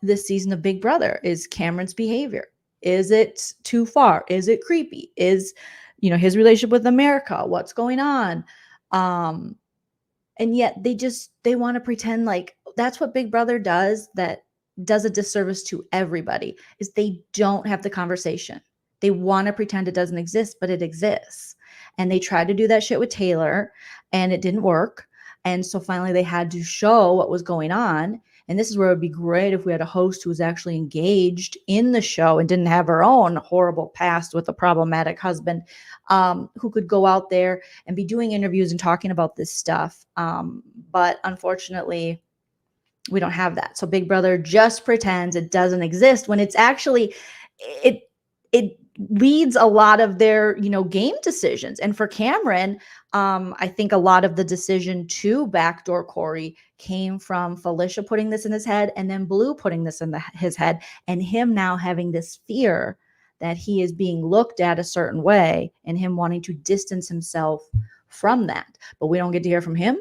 Speaker 1: this season of Big Brother, is Cameron's behavior. Is it too far? Is it creepy? Is, his relationship with America? What's going on? And yet they want to pretend like that's what Big Brother does, that does a disservice to everybody, is they don't have the conversation. They want to pretend it doesn't exist, but it exists. And they tried to do that shit with Taylor and it didn't work. And so finally they had to show what was going on. And this is where it would be great if we had a host who was actually engaged in the show and didn't have her own horrible past with a problematic husband, who could go out there and be doing interviews and talking about this stuff. But unfortunately, we don't have that. So Big Brother just pretends it doesn't exist when it's actually, it leads a lot of their, game decisions. And for Cameron, I think a lot of the decision to backdoor Corey came from Felicia putting this in his head, and then Blue putting this in his head, and him now having this fear that he is being looked at a certain way, and him wanting to distance himself from that. But we don't get to hear from him.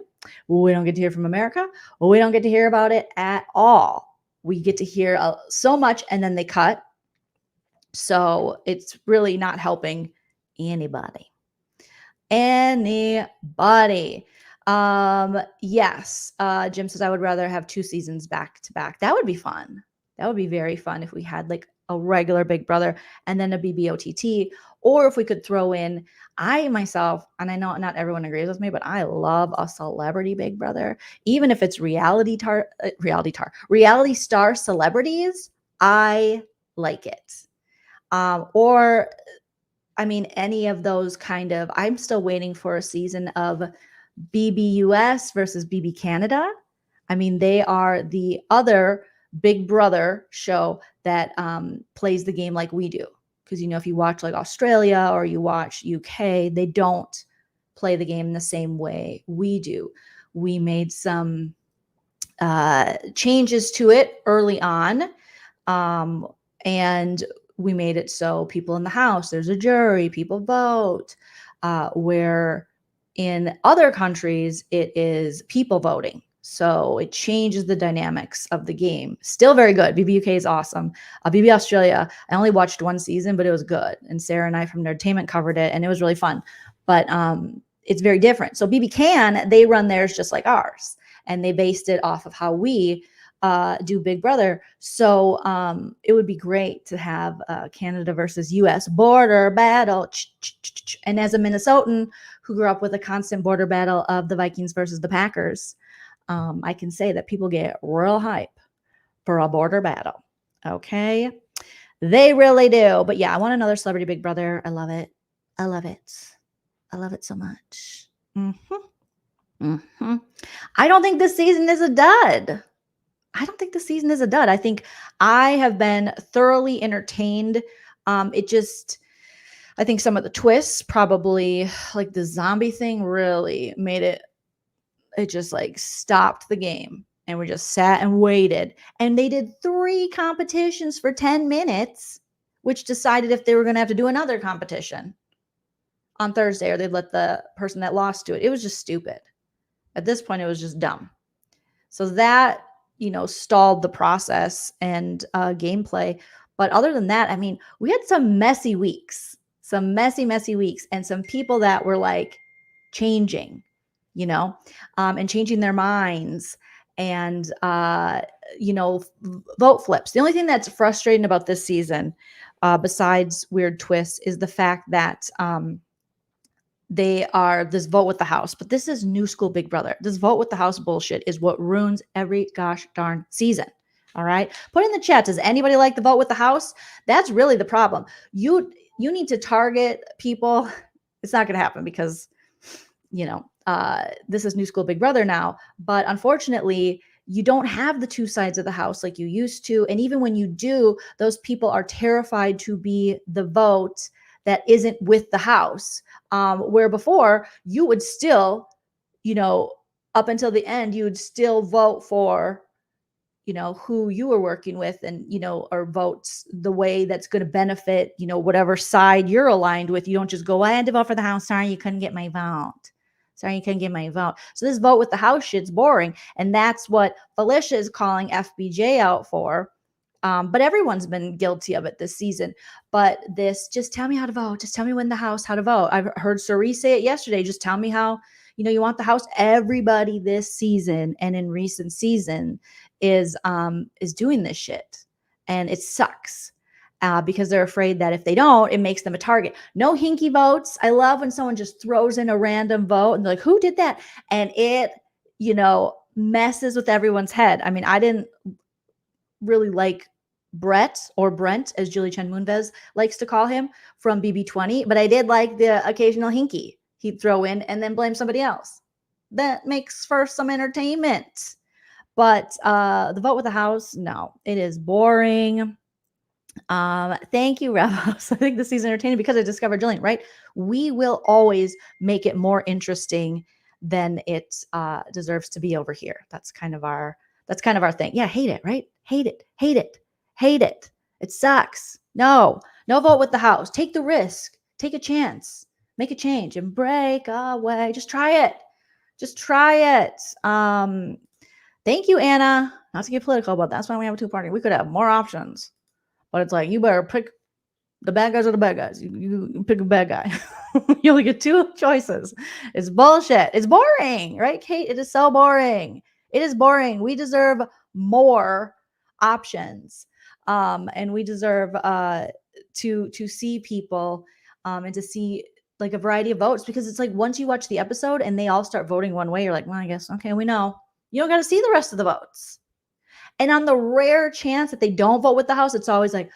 Speaker 1: We don't get to hear from America. We don't get to hear about it at all. We get to hear so much, and then they cut. So it's really not helping anybody. Yes. Jim says, I would rather have 2 seasons back to back. That would be fun. That would be very fun if we had like a regular Big Brother and then a BBOTT, or if we could throw in, I myself, and I know not everyone agrees with me, but I love a celebrity Big Brother. Even if it's reality star celebrities, I like it. Or any of those kind of, I'm still waiting for a season of BB US versus BB Canada. They are the other Big Brother show that plays the game like we do. Because, if you watch like Australia or you watch UK, they don't play the game the same way we do. We made some changes to it early on. And we made it so people in the house, there's a jury, people vote, where in other countries, it is people voting. So it changes the dynamics of the game. Still very good. BB UK is awesome. BB Australia, I only watched 1 season, but it was good. And Sarah and I from Nerdtainment covered it, and it was really fun. But it's very different. So BB Can, they run theirs just like ours. And they based it off of how we do Big Brother. So it would be great to have Canada versus US border battle. And as a Minnesotan who grew up with a constant border battle of the Vikings versus the Packers, I can say that people get real hype for a border battle. Okay. They really do. But yeah, I want another Celebrity Big Brother. I love it. I love it. I love it so much. I don't think this season is a dud. I don't think the season is a dud. I think I have been thoroughly entertained. I think some of the twists, probably like the zombie thing, really made it just like stopped the game. And we just sat and waited. And they did 3 competitions for 10 minutes, which decided if they were going to have to do another competition on Thursday, or they'd let the person that lost do it. It was just stupid. At this point, it was just dumb. So that, stalled the process and gameplay. But other than that, I mean, we had some messy weeks, messy weeks, and some people that were like changing, and changing their minds and, vote flips. The only thing that's frustrating about this season, besides weird twists, is the fact that they are this vote with the house, but this is new school Big Brother. This vote with the house bullshit is what ruins every gosh darn season. All right. Put in the chat. Does anybody like the vote with the house? That's really the problem. You need to target people. It's not going to happen because, this is new school Big Brother now. But unfortunately, you don't have the 2 sides of the house like you used to. And even when you do, those people are terrified to be the vote that isn't with the house. Where before you would still, up until the end, you would still vote for, who you were working with and, or votes the way that's going to benefit, whatever side you're aligned with. You don't just go, I had to vote for the house. Sorry, you couldn't get my vote. Sorry, you couldn't get my vote. So this vote with the house shit's boring. And that's what Felicia is calling FBJ out for. But everyone's been guilty of it this season. But this, just tell me how to vote. Just tell me when the house, how to vote. I've heard Cerise say it yesterday. Just tell me how, you want the house. Everybody this season and in recent season is doing this shit. And it sucks because they're afraid that if they don't, it makes them a target. No hinky votes. I love when someone just throws in a random vote and they're like, who did that? And it, messes with everyone's head. I mean, I didn't really like Brett, or Brent, as Julie Chen Moonves likes to call him, from BB20, but I did like the occasional hinky he'd throw in and then blame somebody else. That makes for some entertainment. But the vote with the house, no, it is boring. Thank you, Rebels. I think this season entertaining because I discovered Jolene, right? We will always make it more interesting than it deserves to be over here. That's kind of our thing. Yeah, hate it, right? Hate it. It sucks. No vote with the house. Take the risk. Take a chance. Make a change and break away. Just try it. Thank you, Anna. Not to get political, but that's why we have a 2-party. We could have more options. But it's like, you better pick the bad guys or the bad guys. You pick a bad guy. You only get 2 choices. It's bullshit. It's boring, right, Kate? It is so boring. It is boring. We deserve more options. And we deserve to see people and to see like a variety of votes, because it's like once you watch the episode and they all start voting one way, you're like, well, I guess, okay, we know. You don't got to see the rest of the votes. And on the rare chance that they don't vote with the house, it's always like,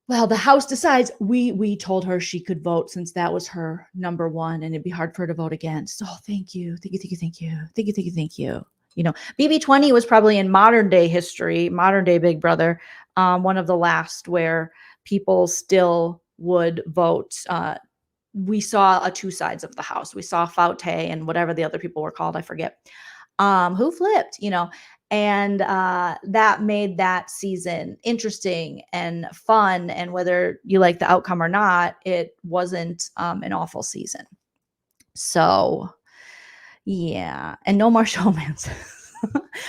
Speaker 1: well, the house decides. We told her she could vote since that was her number 1 and it'd be hard for her to vote against. Oh, thank you. BB20 was probably in modern day history, modern day Big Brother, one of the last where people still would vote. We saw 2 sides of the house. We saw Faute and whatever the other people were called, I forget, who flipped, and that made that season interesting and fun. And whether you like the outcome or not, it wasn't an awful season. So yeah, and no more showmances.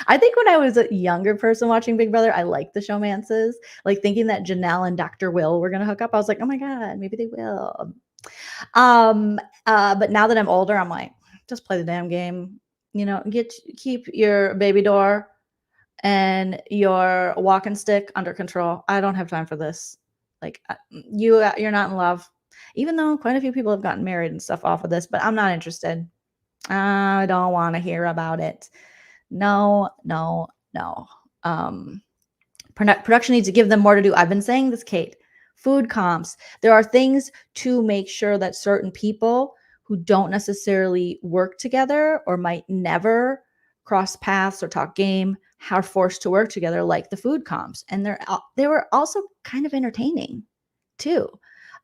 Speaker 1: I think when I was a younger person watching Big Brother, I liked the showmances, like thinking that Janelle and Dr. Will were going to hook up. I was like, oh my God, maybe they will. But now that I'm older, I'm like, just play the damn game, keep your baby door and your walking stick under control. I don't have time for this. Like you're not in love, even though quite a few people have gotten married and stuff off of this, but I'm not interested. I don't want to hear about it. No. Production needs to give them more to do. I've been saying this, Kate. Food comps. There are things to make sure that certain people who don't necessarily work together or might never cross paths or talk game are forced to work together, like the food comps. And they were also kind of entertaining too.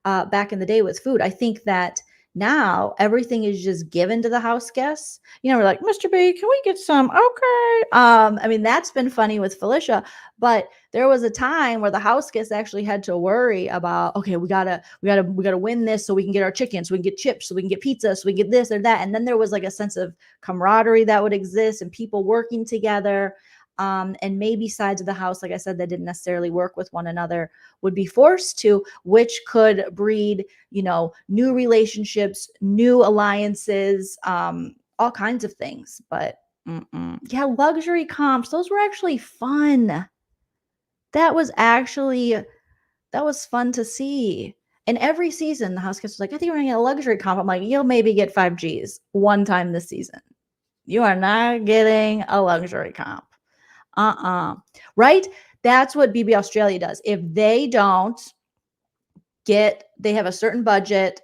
Speaker 1: Back in the day with food, I think that now everything is just given to the house guests. We're like, Mr. B, can we get some? Okay. I mean, that's been funny with Felicia, but there was a time where the house guests actually had to worry about, okay, we gotta win this so we can get our chicken, so we can get chips, so we can get pizza, so we can get this or that. And then there was like a sense of camaraderie that would exist and people working together. And maybe sides of the house, like I said, that didn't necessarily work with one another would be forced to, which could breed, new relationships, new alliances, all kinds of things. But yeah, luxury comps, those were actually fun. That was fun to see. And every season, the house guest was like, I think we're going to get a luxury comp. I'm like, you'll maybe get 5 Gs one time this season. You are not getting a luxury comp. Right? That's what BB Australia does. If they have a certain budget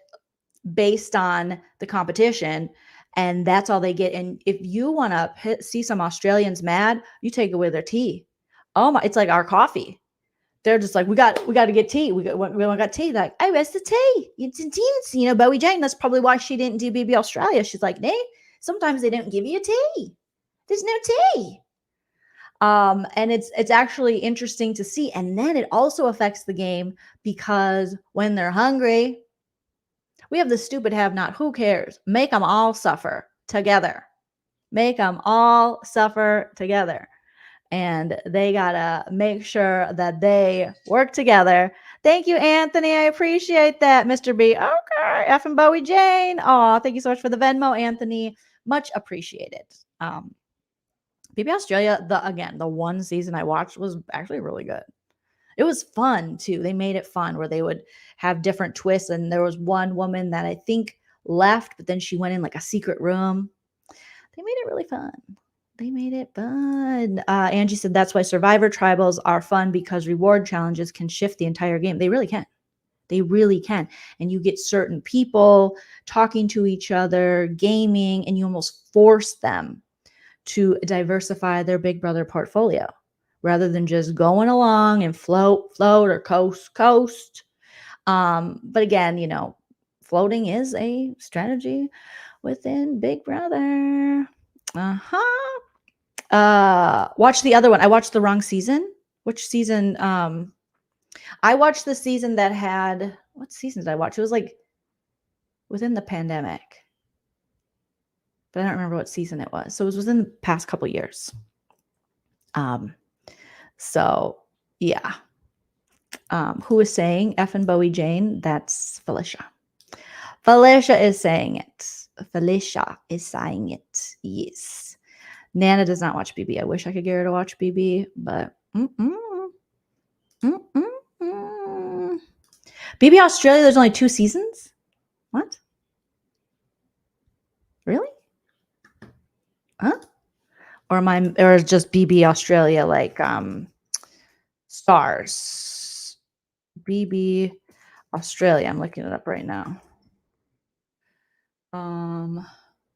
Speaker 1: based on the competition, and that's all they get. And if you want to see some Australians mad, you take away their tea. Oh my, it's like our coffee. They're just like, we got to get tea. We got tea. Like, oh, where's the tea? It's intense. Bowie Jane. That's probably why she didn't do BB Australia. She's like, nah, sometimes they don't give you tea. There's no tea. And it's actually interesting to see. And then it also affects the game because when they're hungry, we have the stupid have not. Who cares? Make them all suffer together. Make them all suffer together. And they gotta make sure that they work together. Thank you, Anthony. I appreciate that, Mr. B. Okay, F and Bowie Jane. Oh, thank you so much for the Venmo, Anthony. Much appreciated. BB Australia, the one season I watched was actually really good. It was fun too. They made it fun where they would have different twists. And there was one woman that I think left, but then she went in like a secret room. They made it really fun. They made it fun. Angie said that's why Survivor tribals are fun, because reward challenges can shift the entire game. They really can. They really can. And you get certain people talking to each other, gaming, and you almost force them to diversify their Big Brother portfolio rather than just going along and float or coast. But again, floating is a strategy within Big Brother. Watch the other one. I watched the wrong season. Which season? I watched the season that had, what season did I watch? It was like within the pandemic. But I don't remember what season it was. So it was within the past couple years. So yeah. Who is saying F and Bowie Jane? That's Felicia. Felicia is saying it. Felicia is saying it. Yes. Nana does not watch BB. I wish I could get her to watch BB, but BB Australia, there's only 2 seasons? What? Really? Huh? Or is just BB Australia like stars? BB Australia. I'm looking it up right now.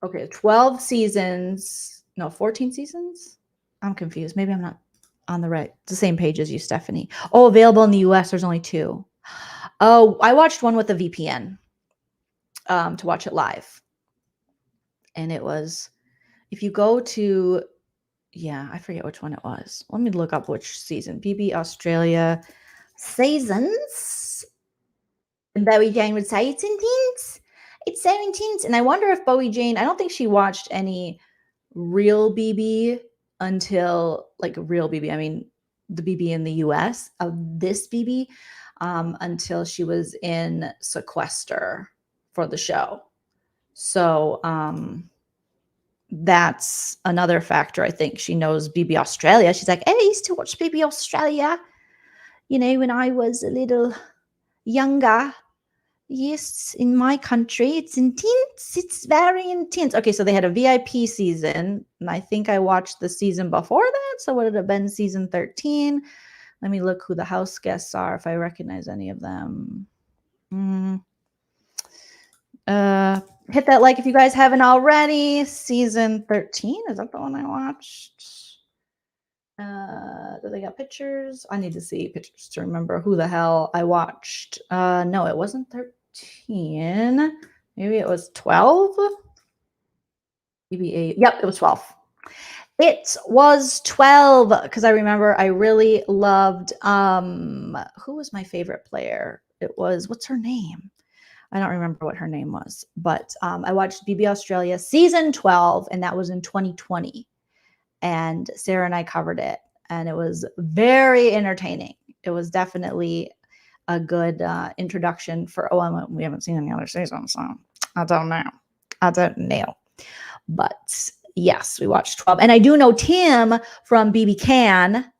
Speaker 1: Okay, 12 seasons. No, 14 seasons? I'm confused. Maybe I'm not on the same page as you, Stephanie. Oh, available in the US, there's only 2. Oh, I watched one with a VPN to watch it live. And it was, if you go to, I forget which one it was. Let me look up which season. BB Australia seasons. And Bowie Jane would say, it's intense. It's so intense. And I wonder if Bowie Jane, I don't think she watched any real BB until, like real BB, I mean, the BB in the US of this BB, until she was in Sequester for the show. So that's another factor. I think she knows BB Australia. She's like, I used to watch BB Australia, when I was a little younger. Yes, in my country, it's intense. It's very intense. Okay, so they had a VIP season, and I think I watched the season before that. So would it have been season 13? Let me look who the house guests are, if I recognize any of them. Hit that like if you guys haven't already. Season 13, is that the one I watched? Do they got pictures? I need to see pictures to remember who the hell I watched. No, it wasn't 13. Maybe it was 12. Maybe 8. Yep, it was 12. It was 12 because I remember I really loved who was my favorite player? It was, what's her name? I don't remember what her name was, but I watched BB Australia season 12, and that was in 2020. And Sarah and I covered it, and it was very entertaining. It was definitely a good introduction for, we haven't seen any other seasons, so I don't know. But yes, we watched 12. And I do know Tim from BB Can,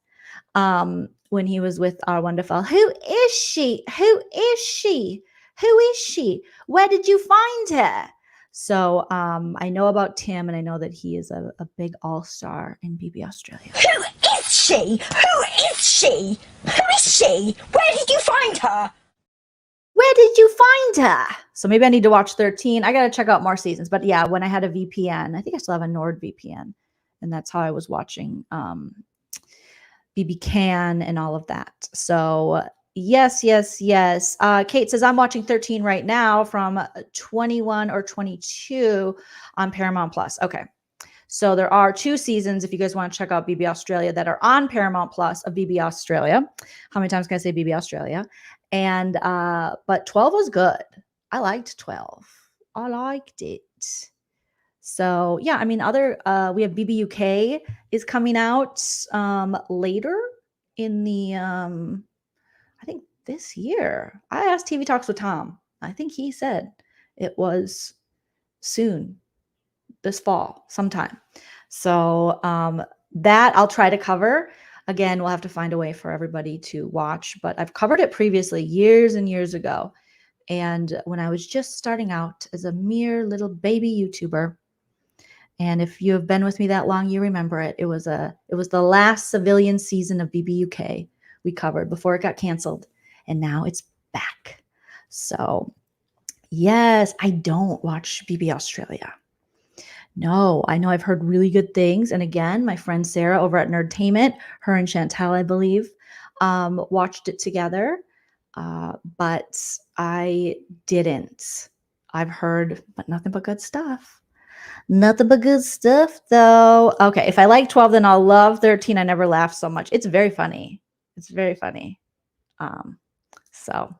Speaker 1: when he was with our wonderful, who is she? Who is she? Who is she? Where did you find her? So I know about Tim, and I know that he is a big all-star in BB Australia.
Speaker 5: Who is she? Who is she? Who is she? Where did you find her?
Speaker 1: Where did you find her? So maybe I need to watch 13. I got to check out more seasons. But yeah, when I had a VPN, I think I still have a NordVPN, and that's how I was watching BB Can and all of that. So yes. Kate says, I'm watching 13 right now from 21 or 22 on Paramount Plus. Okay. So there are 2 seasons, if you guys want to check out BB Australia, that are on Paramount Plus of BB Australia. How many times can I say BB Australia? And but 12 was good. I liked 12. I liked it. So yeah, I mean, other we have BB UK is coming out later in the I think this year. I asked TV Talks with Tom. I think he said it was soon, this fall, sometime. So that I'll try to cover. Again, we'll have to find a way for everybody to watch, but I've covered it previously years and years ago. And when I was just starting out as a mere little baby YouTuber, and if you have been with me that long, you remember it. It was the last civilian season of BB UK we covered before it got canceled, and now it's back. So yes, I don't watch BB Australia. No, I know I've heard really good things. And again, my friend Sarah over at Nerdtainment, her and Chantal, I believe, watched it together. But I didn't. I've heard, but nothing but good stuff. Nothing but good stuff, though. Okay, if I like 12, then I'll love 13. I never laughed so much. It's very funny. It's very funny. So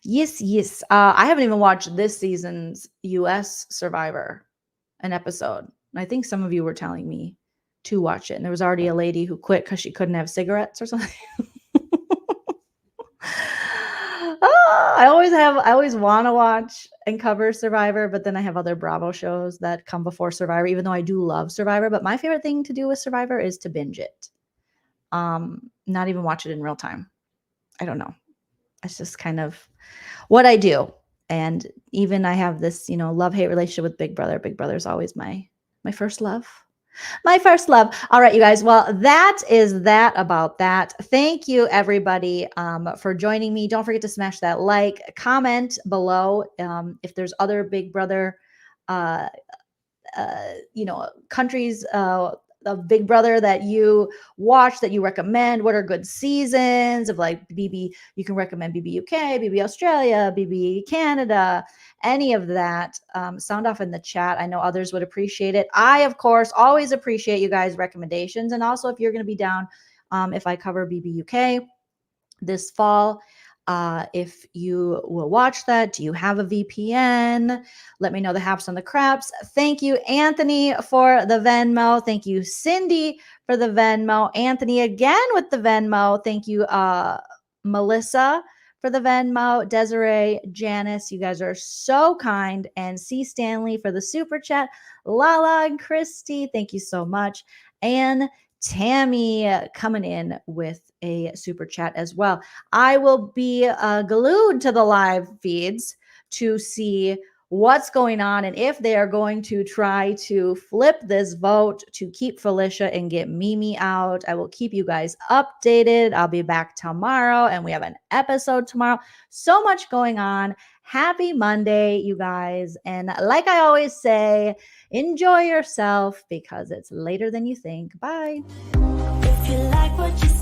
Speaker 1: yes. I haven't even watched this season's US Survivor, an episode. I think some of you were telling me to watch it, and there was already a lady who quit because she couldn't have cigarettes or something. I always want to watch and cover Survivor, but then I have other Bravo shows that come before Survivor, even though I do love Survivor. But my favorite thing to do with Survivor is to binge it. Not even watch it in real time. I don't know. It's just kind of what I do. And even I have this, love-hate relationship with Big Brother. Big Brother is always my first love. My first love. All right, you guys. Well, that is that about that. Thank you, everybody, for joining me. Don't forget to smash that like, comment below if there's other Big Brother, countries of Big Brother that you watch, that you recommend. What are good seasons of like BB? You can recommend BB UK, BB Australia, BB Canada, any of that. Sound off in the chat. I know others would appreciate it. I, of course, always appreciate you guys' recommendations. And also, if you're going to be down, if I cover BB UK this fall, if you will watch that, do you have a VPN? Let me know the haps and the craps. Thank you, Anthony, for the Venmo. Thank you, Cindy, for the Venmo. Anthony again with the Venmo. Thank you, Melissa, for the Venmo. Desiree, Janice, you guys are so kind. And C. Stanley for the super chat. Lala and Christy, thank you so much. And Tammy coming in with a super chat as well. I will be glued to the live feeds to see what's going on and if they are going to try to flip this vote to keep Felicia and get Mimi out. I will keep you guys updated. I'll be back tomorrow and we have an episode tomorrow. So much going on. Happy Monday, you guys. And like I always say, enjoy yourself because it's later than you think. Bye.
Speaker 6: If you like what you